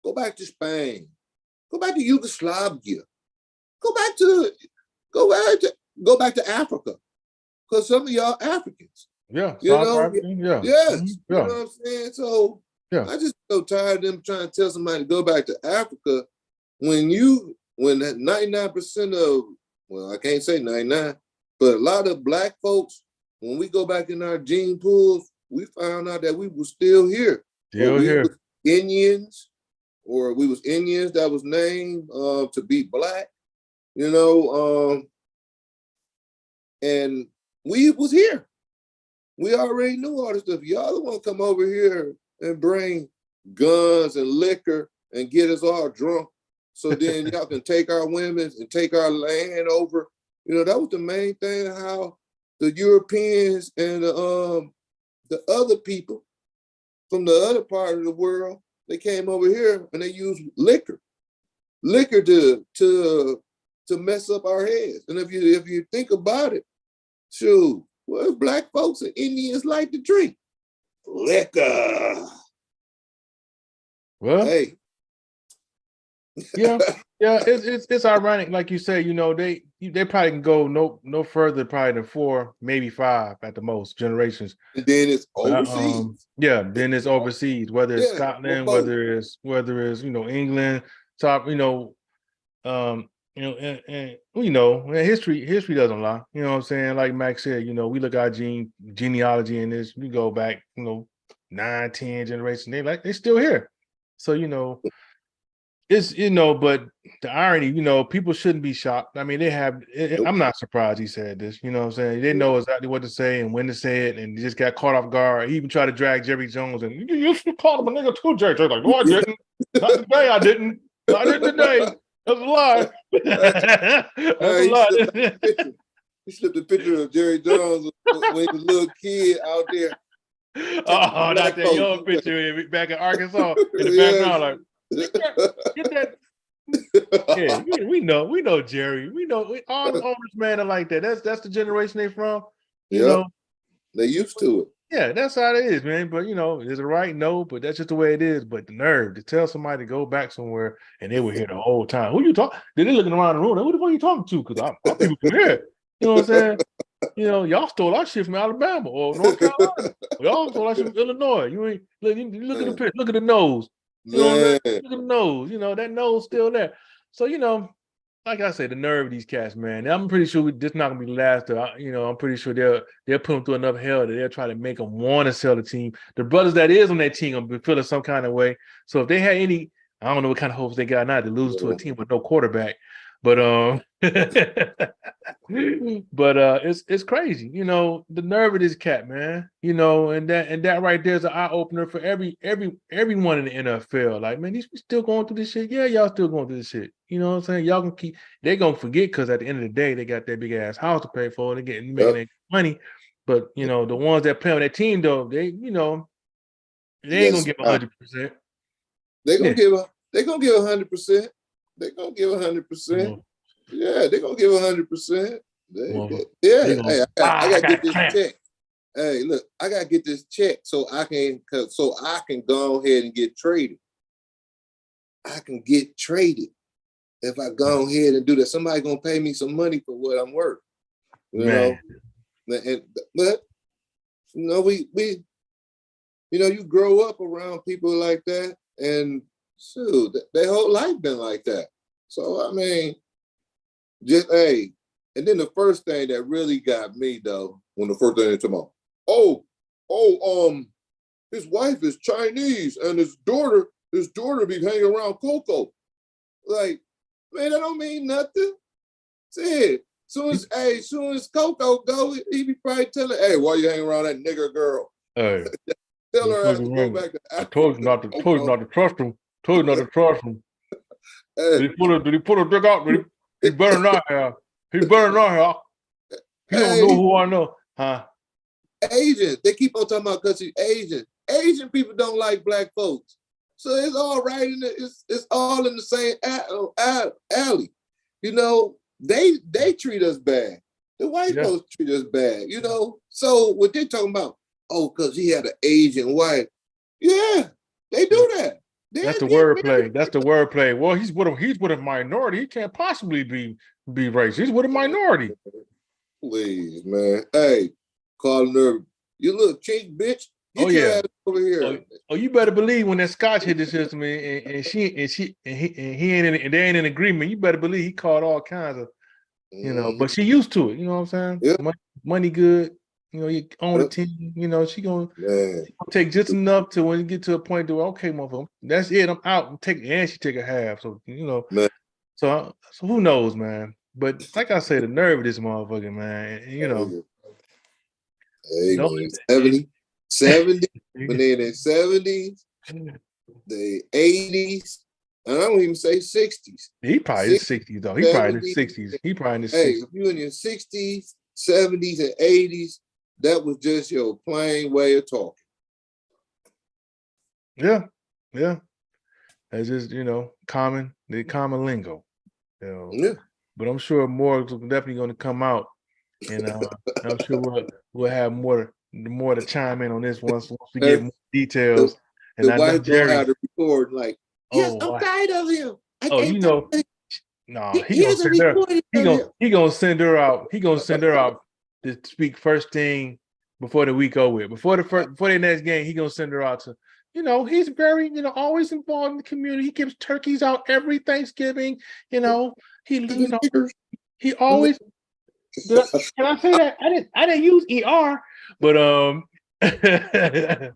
Go back to Spain. Go back to Yugoslavia. Go back to Africa. Because some of y'all Africans. Yeah. African, yeah. Yes. Mm-hmm. You know what I'm saying? So yeah. I just so tired of them trying to tell somebody to go back to Africa when that 99% of, well, I can't say 99, but a lot of black folks, when we go back in our gene pools, we found out that we were still here. Still here. Was Indians, or we was Indians that was named to be black, and we was here. We already knew all this stuff. Y'all don't want to come over here and bring guns and liquor and get us all drunk. So then y'all can take our women and take our land over. That was the main thing, how the Europeans and the other people from the other part of the world, they came over here and they used liquor to mess up our heads. And if you think about it, shoot, well, black folks and Indians like to drink liquor. Well, hey, yeah, it's ironic, like you say. They probably can go no further, probably than 4, maybe 5 at the most generations. And then it's overseas. Then it's overseas, whether it's Scotland, whether it's England, top, history doesn't lie. You know what I'm saying? Like Max said, we look at genealogy in this, we go back, 9, 10 generations. They're still here. So, it's, but the irony, people shouldn't be shocked. I mean, I'm not surprised he said this, you know what I'm saying? They know exactly what to say and when to say it, and he just got caught off guard. He even tried to drag Jerry Jones, and you called him a nigga too, Jerry. Like, no, I didn't. Not today, I didn't. Not today. That's a lie. That's a lie. He slipped a picture of Jerry Jones when he was a little kid out there. Oh, not that young picture back in Arkansas in the background. Like, get that Yeah, we know Jerry. We know all the owners, man, are like that. That's the generation they from. You Yep, know, they used to it. yeah, that's how it is, man. But is it right? No, but that's just the way it is. But the nerve to tell somebody to go back somewhere and they were here the whole time. Who you talk? They looking around the room. Who the fuck you talking to? Because our people from here. You know what I'm saying? Y'all stole our shit from Alabama or North Carolina. Y'all stole our shit from Illinois. You ain't look at the pitch, look at the nose. You know what I'm saying? Man, Look at the nose. That nose still there. So like I say, the nerve of these cats, man. I'm pretty sure this not gonna be the last. I'm pretty sure they'll put them through enough hell that they'll try to make them want to sell the team. The brothers that is on that team gonna be feeling some kind of way. So if they had any, I don't know what kind of hopes they got now to lose to a team with no quarterback, but but it's crazy, the nerve of this cat, man. And that right there is an eye opener for everyone in the NFL. Like, man, these we still going through this shit. Yeah, y'all still going through this shit. You know what I'm saying? Y'all can they're gonna forget because at the end of the day, they got that big ass house to pay for. They're making that money. But the ones that play on that team though, they ain't gonna give 100%. They're gonna give 100%. They're gonna give 100%. Yeah, they're gonna give 100%. Hey, I gotta get this check. Hey, look, I gotta get this check so I can go ahead and get traded. I can get traded if I go ahead and do that. Somebody gonna pay me some money for what I'm worth. But you grow up around people like that, and shoot, their whole life been like that. So I mean, and then the first thing that really got me though, when the first thing they talking about, his wife is Chinese and his daughter be hanging around Coco. Like, man, that don't mean nothing. Said, soon as Coco go, he be probably telling, hey, why you hanging around that nigger girl? Hey, tell her to go back to Africa. I told you not to trust him. Told you not to trust him. Hey. Did he put a dick out? He better not have. He better not have. He don't know who I know. Huh? Asian. They keep on talking about because he's Asian. Asian people don't like black folks. So it's all right. It's all in the same alley. They treat us bad. The white folks treat us bad. So what they're talking about, because he had an Asian wife. Yeah, they do that. That's the wordplay. That's the wordplay. Well, he's with a minority. He can't possibly be racist. He's with a minority. Please, man. Hey, calling her, you little chink bitch. Get your ass over here. Oh, you better believe when that Scotch hit the system and he ain't they ain't in agreement. You better believe he called all kinds of, but she used to it. You know what I'm saying? Yep. Money good. You own the team. She gonna take just enough to when you get to a point to okay, motherfucker, that's it. I'm out. And she take a half. So man. So who knows, man? But like I said, the nerve of this motherfucker, man. Hey, 70, when they're in their 70s, the 80s, and I don't even say 60s. He probably in the 60s though. He probably in the 60s. He probably in the 60s. Hey, if you in your 60s, 70s, and 80s, that was just your plain way of talking. Yeah. That's just the common lingo. Yeah. But I'm sure more is definitely going to come out, and I'm sure we'll have more to chime in on this once we get more details. The wife gonna have to record like, yes, I'm tired of him. He gonna send her out. He gonna send her out to speak first thing before the week over with. Before the next game, he gonna send her out to. He's very, always involved in the community. He gives turkeys out every Thanksgiving. He always. Can I say that? I didn't use ER, but it's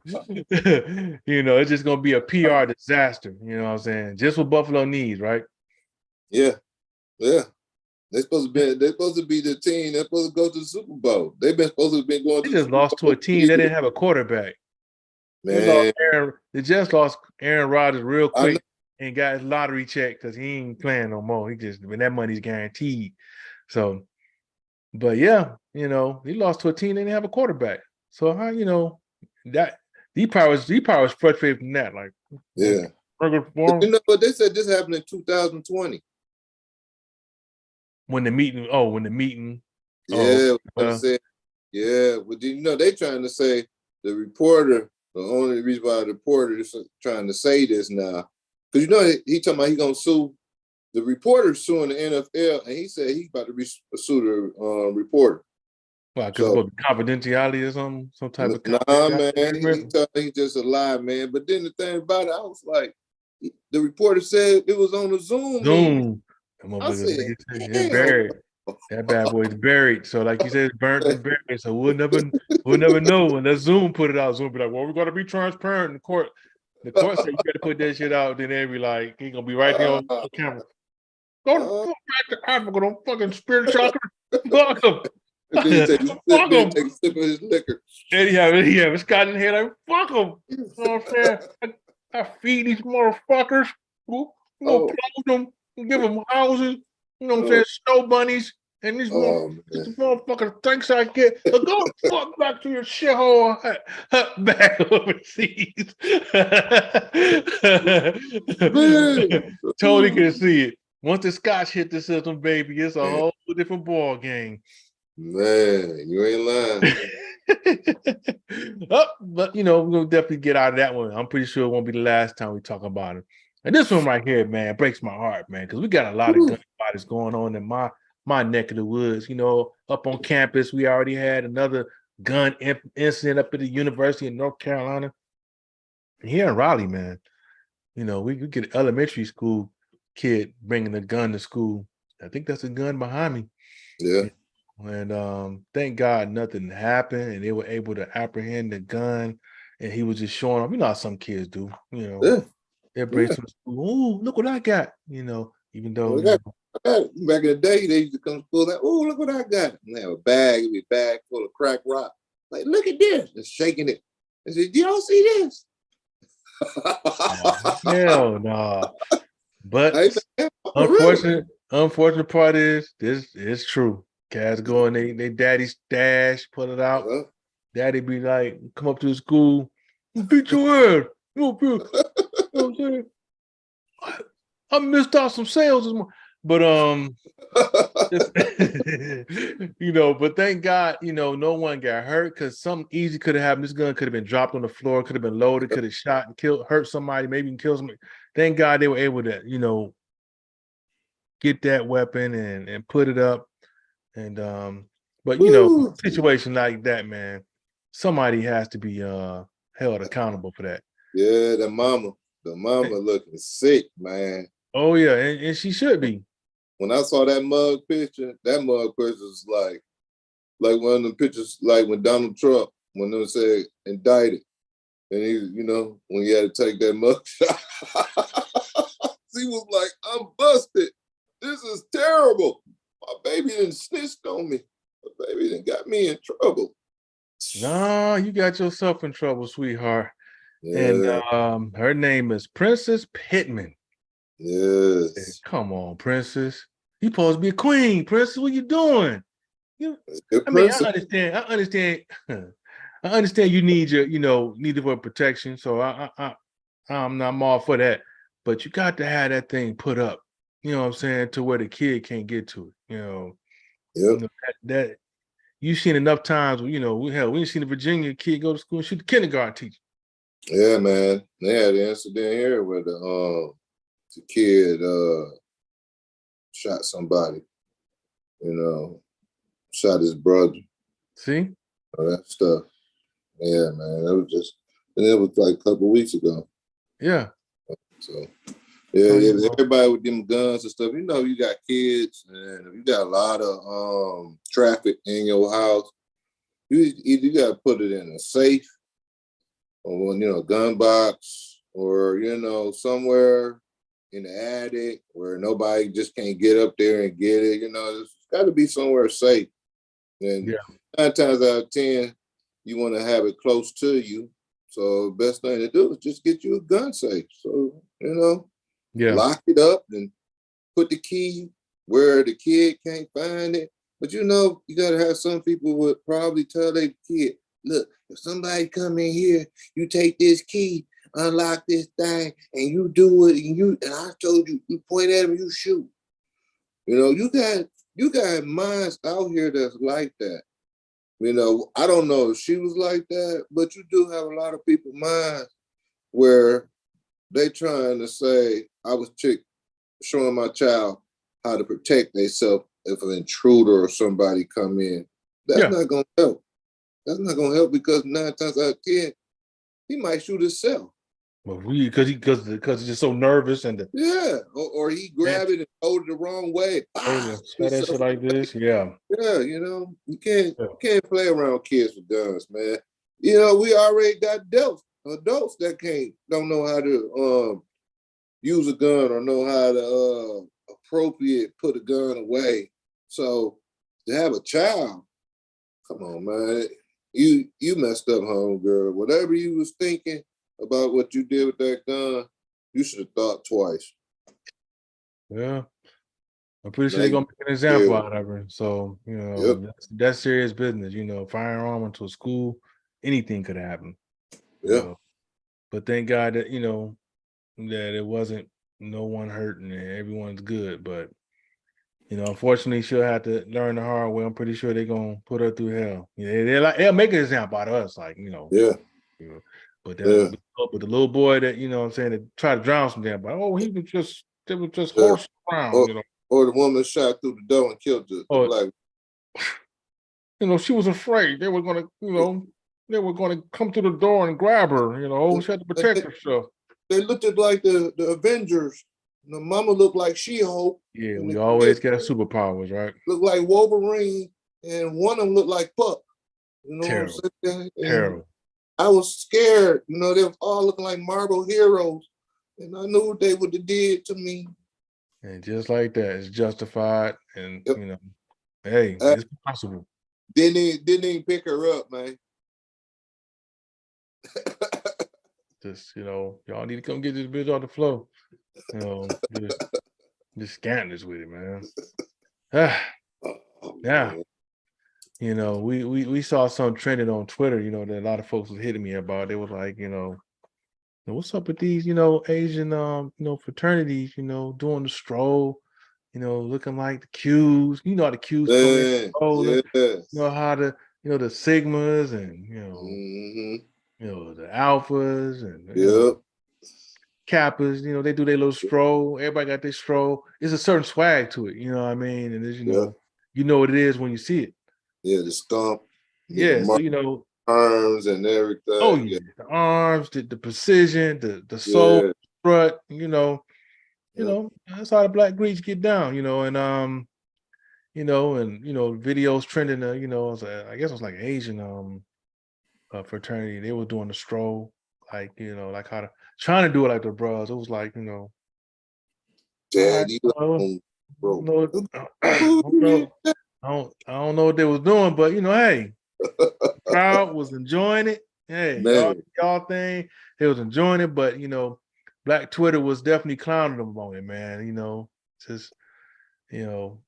just gonna be a PR disaster. You know what I'm saying? Just what Buffalo needs, right? Yeah. They're supposed to be the team. They're supposed to go to the Super Bowl. They've been supposed to be going. They just lost to a team that didn't have a quarterback. Man, they just lost Aaron Rodgers real quick and got his lottery check because he ain't playing no more. When that money's guaranteed. So, but yeah, he lost to a team that didn't have a quarterback. So how that he probably was frustrated from that. Like, Regular But form. you know what? They said this happened in 2020. When the meeting. Oh, when the meeting. Yeah, what I said. Yeah, but you know they trying to say the reporter. The only reason why the reporter is trying to say this now, because you know he talking about he gonna sue. The reporter suing the NFL, and he said he's about to sue the reporter. Why? Because So it's confidentiality or something, some type of nah, man, confidentiality. he just a lie, man. But then the thing about it, I was like, the reporter said it was on a Zoom meeting. Zoom. I said, It's damn. buried. That bad boy's buried. So, like you said, it's burnt and buried. So we'll never know when that Zoom put it out. Zoom be like, well, we're gonna be transparent in the court. The court said you gotta put that shit out. Then they be like, he gonna be right there on the camera. Go back to Africa, don't fucking spirit shocker. Fuck him. And then he take a sip of his liquor. And he have a Scott in here like, fuck him. You know what I'm saying? I feed these motherfuckers. I'm gonna clothe them and give them houses. You know what I'm saying? Snow bunnies. And these motherfuckers thinks I get. Go fuck back to your shithole hut back overseas. Totally can see it. Once the scotch hit the system, baby, it's a whole different ball game. Man, you ain't lying. But you know, we'll definitely get out of that one. I'm pretty sure it won't be the last time we talk about it. And this one right here, man, breaks my heart, man, because we got a lot of gun fights going on in my neck of the woods. You know, up on campus, we already had another gun incident up at the University of North Carolina. And here in Raleigh, man, you know, we get an elementary school kid bringing a gun to school. I think that's a gun behind me. Yeah. And thank God nothing happened, and they were able to apprehend the gun, and he was just showing off. You know how some kids do, you know. They bring some school. Oh, look what I got, you know, even though back in the day, they used to come to school like, oh, look what I got. And they have a bag, it'd be a bag full of crack rock. Like, look at this. Just shaking it. I said, do y'all see this? Hell no. But unfortunate part is this is true. Cats go in they daddy's stash, pull it out. Daddy be like, come up to the school, beat your ass. You know what I'm saying? I missed out some sales this morning. But you know, but thank God, you know, no one got hurt because something easy could have happened. This gun could have been dropped on the floor, could have been loaded, could have shot and hurt somebody, maybe even kill somebody. Thank God they were able to, you know, get that weapon and put it up. And but you know, situation like that, man, somebody has to be held accountable for that. Yeah, the mama looking sick, man. Oh yeah, and she should be. When I saw that mug picture was like one of the pictures, like when Donald Trump, when they said indicted, and he, you know, when he had to take that mug shot, he was like, I'm busted. This is terrible. My baby didn't snitched on me. My baby didn't got me in trouble. No, you got yourself in trouble, sweetheart. Yeah. And her name is Princess Pittman. Yes. Come on, Princess. You supposed to be a queen, Princess. What you doing? I understand. I understand you need your, you know, need it for protection. So I'm all for that. But you got to have that thing put up, you know what I'm saying, to where the kid can't get to it. You know, you know that you've seen enough times where, you know, we seen a Virginia kid go to school and shoot the kindergarten teacher. Yeah, man. They had an incident here where the kid shot somebody, you know, shot his brother. See? All that stuff. Yeah, man. It was like a couple of weeks ago. Yeah. So yeah, everybody with them guns and stuff, you know, you got kids and you got a lot of traffic in your house. You got to put it in a safe or, you know, gun box or, you know, somewhere in the attic where nobody just can't get up there and get it. You know, it's got to be somewhere safe. And 9 times out of 10, you want to have it close to you. So the best thing to do is just get you a gun safe. So, you know, lock it up and put the key where the kid can't find it. But, you know, you got to have some people would probably tell their kid, look, if somebody come in here, you take this key. unlock this thing, and you do it, and I told you, you point at him, you shoot. You know, you got minds out here that's like that. You know, I don't know if she was like that, but you do have a lot of people minds where they trying to say, I was showing my child how to protect themselves if an intruder or somebody come in. That's not gonna help. That's not gonna help because 9 times out of 10, he might shoot himself. Well, because he's just so nervous and or he grab it and hold it the wrong way. Say that shit like this, yeah. You know, you can't play around kids with guns, man. You know, we already got adults that don't know how to use a gun or know how to appropriate put a gun away. So to have a child, come on, man, you messed up, homegirl. Whatever you was thinking about what you did with that gun, you should have thought twice. Yeah. I'm pretty sure they're gonna make an example out of her. So, you know, that's serious business. You know, firearm into a school, anything could happen. Yeah. You know? But thank God that, you know, that it wasn't no one hurt and everyone's good. But, you know, unfortunately, she'll have to learn the hard way. I'm pretty sure they're gonna put her through hell. They'll make an example out of us, like, you know. Yeah. You know, but the little boy that, you know what I'm saying, that tried to drown some damn, but he was just horse around, you know. Or the woman shot through the door and killed the black. You know, she was afraid they were gonna, you know, they were gonna come through the door and grab her, you know, she had to protect herself. They looked at like the Avengers. The mama looked like She-Hulk. Yeah, we always got superpowers, right? Looked like Wolverine, and one of them looked like Puck. You know Terrible. what I'm saying? Terrible. I was scared. You know, they was all looking like Marvel heroes, and I knew what they would have did to me. And just like that, it's justified, and you know, hey, it's possible. Didn't even pick her up, man. Just, you know, y'all need to come get this bitch off the floor. You know, just scandalous with it, man. Yeah. You know, we saw some trending on Twitter, you know, that a lot of folks was hitting me about. They was like, you know, what's up with these, you know, Asian you know, fraternities, you know, doing the stroll, you know, looking like the Qs, you know how the Qs come in, you know how the, you know, the Sigmas and you know, the Alphas and you know, Kappas, you know, they do their little stroll. Everybody got their stroll. There's a certain swag to it, you know what I mean? And there's, you know what it is when you see it. Yeah, the stump. Yeah, so you know, arms and everything. Oh yeah, the arms, the precision, the soul strut, you know, that's how the Black Greeks get down, you know, and you know, videos trending, you know, I guess it was like Asian fraternity. They were doing the stroll, like, you know, like how to trying to do it like the bros. It was like, you know, I don't know what they was doing, but you know, hey, the crowd was enjoying it. Hey, y'all thing, they was enjoying it, but you know, Black Twitter was definitely clowning them on it, man. You know, just you know,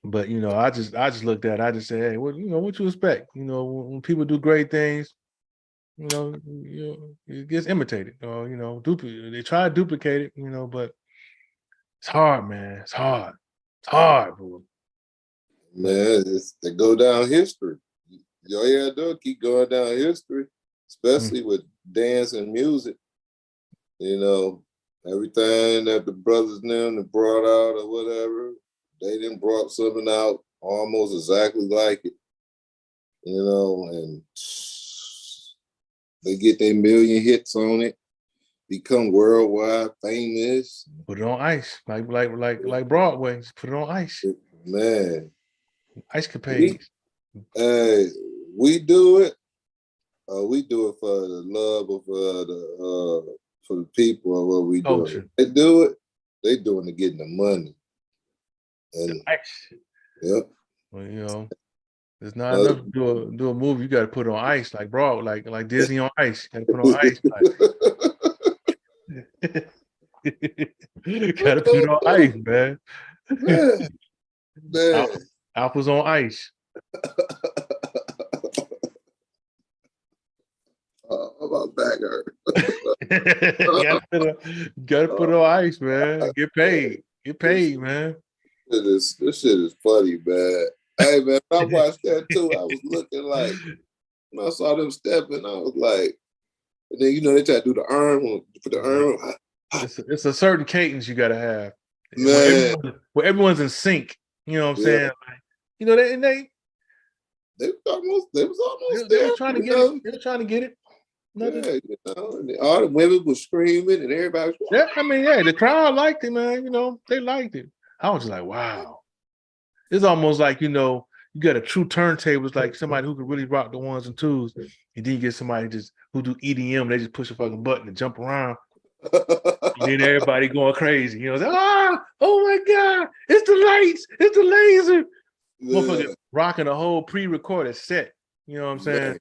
but you know, I just looked at it, I just said, hey, what you know, what you expect? You know, when people do great things, you know, it gets imitated, or you know, they try to duplicate it, you know, but it's hard, man. It's hard. It's hard, bro. Man, they go down history. All you gotta do keep going down history, especially with dance and music. You know, everything that the brothers them brought out or whatever, they didn't brought something out almost exactly like it. You know, and they get their million hits on it, become worldwide famous. Put it on ice, like Broadway. Just put it on ice. Man, Ice capades. We do it. We do it for the love of for the people of what we do. They do it. They doing to getting the money. And ice. Yep. Well, you know, there's not enough to do a movie. You got to put it on ice, like like Disney on ice. Got to put it on ice. Got to put it on ice, man. Alpha's on ice. My back hurt. gotta put it on ice, man. Get paid. Get paid, man. This shit is funny, man. Hey, man, when I watched that too, I was looking like, when I saw them stepping, I was like, and then, they try to do the arm, put the arm. It's a certain cadence you gotta have. Man. Where everyone's in sync. You know what I'm saying? Like, they was almost there. They were trying to get it. They were trying to get it. Yeah, and all the women were screaming and everybody was, yeah, I mean, yeah, the crowd liked it, man. They liked it. I was just like, wow. It's almost like, you got a true turntable. It's like somebody who could really rock the ones and twos. And then you get somebody who do EDM, they just push a fucking button and jump around. And then everybody going crazy. It's like, oh my God, it's the lights, it's the laser. Yeah. Motherfucker rocking a whole pre-recorded set. You know what I'm saying?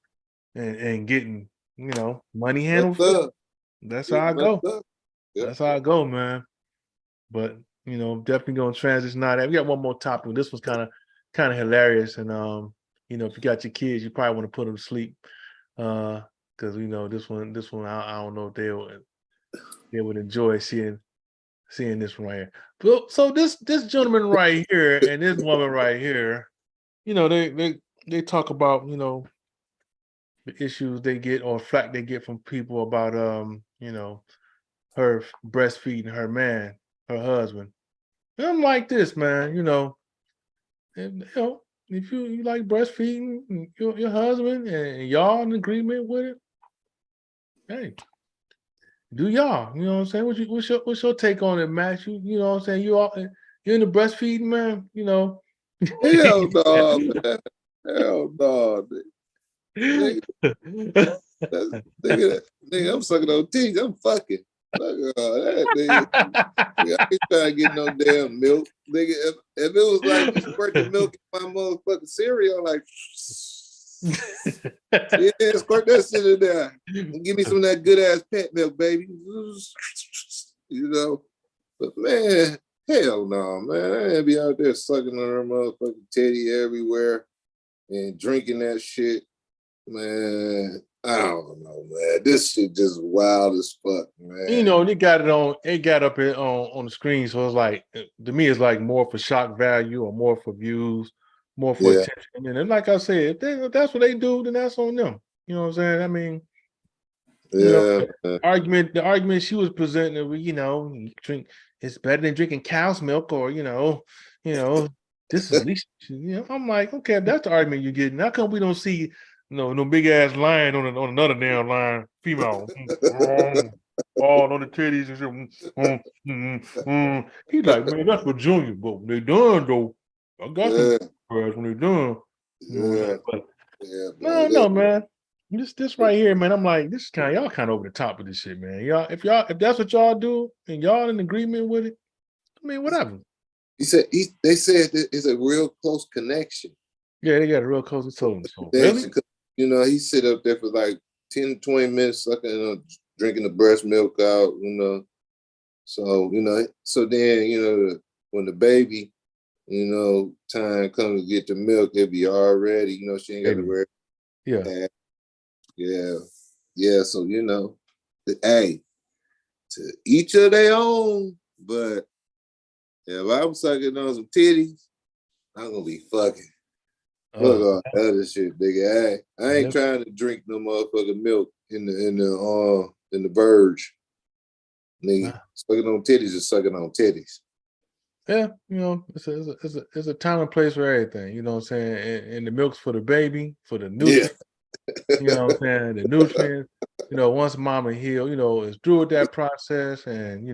And getting, money handled. That's how I go. Yep. That's how I go, man. But definitely gonna transition now. We got one more topic. This was kind of hilarious, and if you got your kids, you probably want to put them to sleep, because this one I don't know if they would enjoy seeing this one right here. But so this gentleman right here and this woman right here, they talk about the issues they get or flack they get from people about her breastfeeding her man, her husband. And I'm like this, man, if you like breastfeeding your husband and y'all in agreement with it, hey, do y'all? You know what I'm saying? What's your take on it, Matt? You know what I'm saying? You're in the breastfeeding, man. Hell no, man. Hell no. Nigga, I'm sucking on teeth. I'm fucking. Nigga. I ain't trying to get no damn milk. Nigga, if it was like you squirt the milk in my motherfucking cereal, like, yeah, squirt that shit in there. And give me some of that good ass pet milk, baby. But man, hell no, man. I ain't be out there sucking on her motherfucking titty everywhere and drinking that shit. Man, I don't know, man. This shit just wild as fuck, man. They got it on. It got up on the screen, so it's like, to me, it's like more for shock value or more for views, more for attention. And like I said, if that's what they do, then that's on them. You know what I'm saying? I mean, the argument she was presenting, drink, it's better than drinking cow's milk, or this is at least. I'm like, okay, if that's the argument you're getting, how come we don't see? No big ass lion on another damn lion, female, all on the titties and shit. He's like, man, that's for Junior, but when they done though, I got some when they done. No, man. This right here, man. I'm like, this is y'all kind of over the top of this shit, man. If that's what y'all do and y'all in agreement with it, I mean, whatever. They said it's a real close connection. Yeah, they got a real close connection. So, really? He sit up there for like 10, 20 minutes sucking, drinking the breast milk out, So, so then, when the baby, time comes to get the milk, it'll be all ready. She ain't got to wear that. Yeah. So, hey, to each of their own, but if I'm sucking on some titties, I'm going to be fucking. Look at other shit, nigga. I ain't trying to drink no motherfucking milk in the Verge. Nigga, sucking on titties is sucking on titties. Yeah, it's a time and place for everything. You know what I'm saying? And the milk's for the baby, for the nutrients. You know what I'm saying? The nutrients. Once mama heal, it's through with that process, and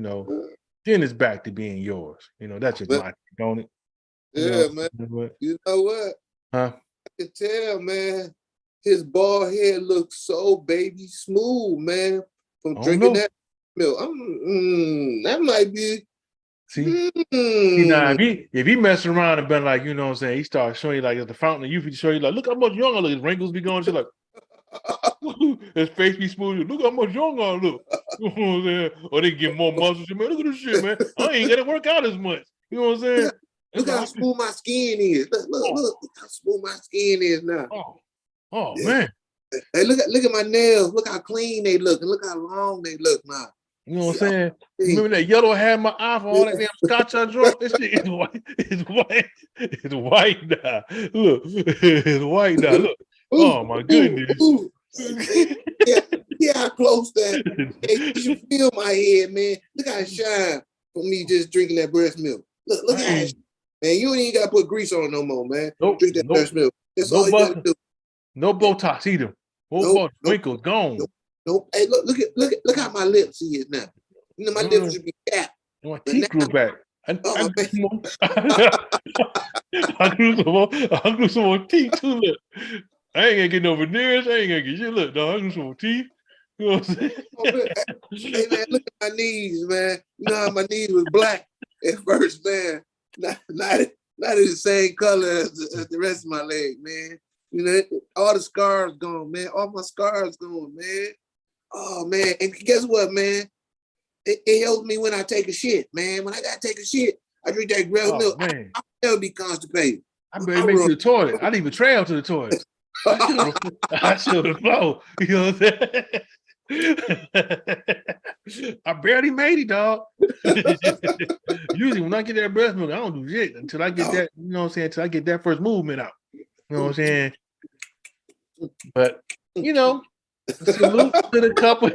then it's back to being yours. That's just my take on it. Yeah, man. You know what? Huh? I can tell, man. His bald head looks so baby smooth, man. From drinking that milk. That might be. See, if he messing around and been like, you know what I'm saying, he starts showing you like at the fountain of youth, he show you like, look how much younger, look, his wrinkles be going, shit like, his face be smooth, look how much younger I look. You know what I'm saying? Or they get more muscles, man. Look at this shit, man. I ain't gotta work out as much. You know what I'm saying? Look how smooth my skin is. Look how smooth my skin is now. Oh man. Hey, look at my nails. Look how clean they look, and look how long they look now. You know what I'm saying? Remember that yellow had my eye for all that damn scotch I drunk? This shit is white. It's white. It's white now. Look, it's white now. Look. Oh my goodness. Yeah, how close that. Hey, you should feel my head, man. Look how it shine from me just drinking that breast milk. Look at it. Man, you ain't even gotta put grease on no more, man. Nope, Drink that breast milk. That's all you gotta do. No Botox either. Wrinkles gone. Nope. Hey, look how my lips is now. You know, my lips should be capped. My teeth grew back. I grew some more teeth too. Look. I ain't gonna get no veneers. I ain't gonna get shit. Look, dog, I grew some more teeth. You know what I'm saying? Hey man, look at my knees, man. You know how my knees was black at first, man. Not in the same color as the rest of my leg, man. You know, all the scars gone, man. All my scars gone, man. Oh man, and guess what, man? It helps me when I take a shit, man. When I gotta take a shit, I drink that breast milk. Man. I'll never be constipated. I better make it to the toilet. I leave a trail to the toilet. I should have flow. You know what I'm saying? I barely made it, dog. Usually when I get that breast milk, I don't do shit until I get that, you know what I'm saying, until I get that first movement out. You know what I'm saying? But, you know, salute to the couple.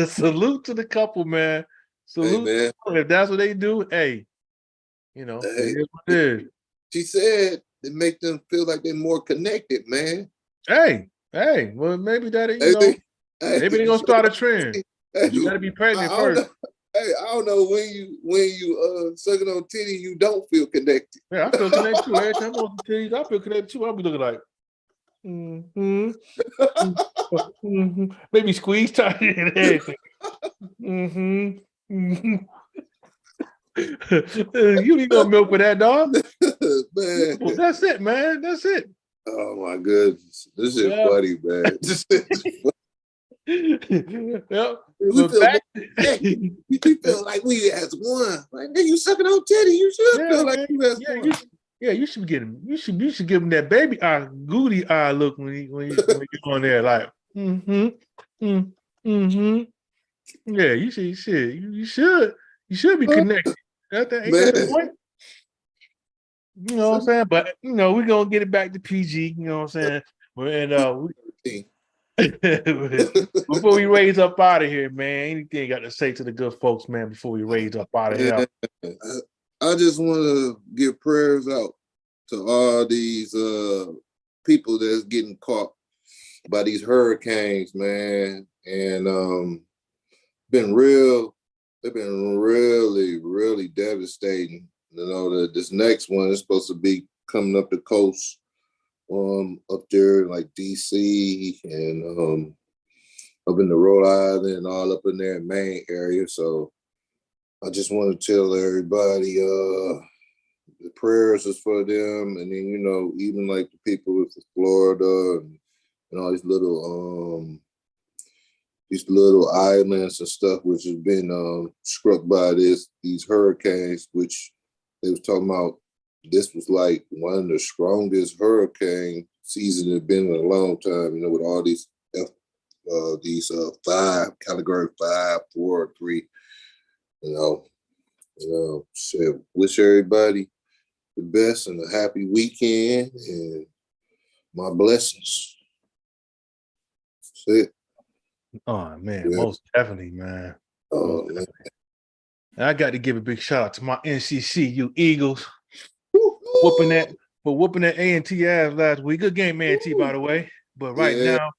Salute to the couple, man. Salute, hey, man. If that's what they do, hey, you know, hey, it is what it is. She said it make them feel like they're more connected, man. Hey, well, maybe that, you know, maybe they're gonna start a trend. You gotta be pregnant first. Hey, I don't know when you sucking on titty, you don't feel connected. Yeah, I feel connected too. Every time I'm on titties, I feel connected too. I'll be looking like, maybe squeeze tight and everything. You need no milk for that, dog. Man. That's it, man. That's it. Oh my goodness, this is funny, man. Yep. We feel like we as one. Like, man, you sucking on titty, you should feel like you as one. You should get him. You should give him that baby eye, goody eye look when you're on there, like, Yeah, you should be connected. Ain't that the point? You know what I'm saying? But you know, we're gonna get it back to PG, you know what I'm saying? Before we raise up out of here, man, anything you got to say to the good folks, man, before we raise up out of here? I just want to give prayers out to all these people that's getting caught by these hurricanes, man. And they've been really, really devastating. You know, this next one is supposed to be coming up the coast, up there like DC and up in the Rhode Island and all up in there in Maine area. So I just want to tell everybody the prayers is for them. And then, you know, even like the people with Florida and all these little islands and stuff, which has been struck by these hurricanes, which they was talking about. This was like one of the strongest hurricane season has been in a long time, you know, with all these category 5, 4, 3, you know, so wish everybody the best and a happy weekend and my blessings. That's it. Oh man, most definitely, man. Oh man. And I got to give a big shout out to my NCCU Eagles. Whooping that A&T ass last week. Good game, A&T, by the way. But right now,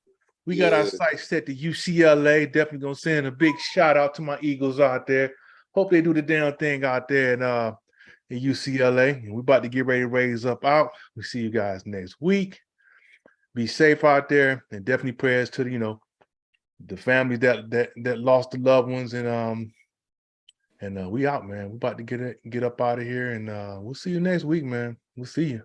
we got our sights set to UCLA. Definitely gonna send a big shout out to my Eagles out there. Hope they do the damn thing out there in UCLA. And we're about to get ready to raise up out. We'll see you guys next week. Be safe out there, and definitely prayers to the families that lost the loved ones, and we out, man. We're about to get up out of here, and we'll see you next week, man. We'll see you.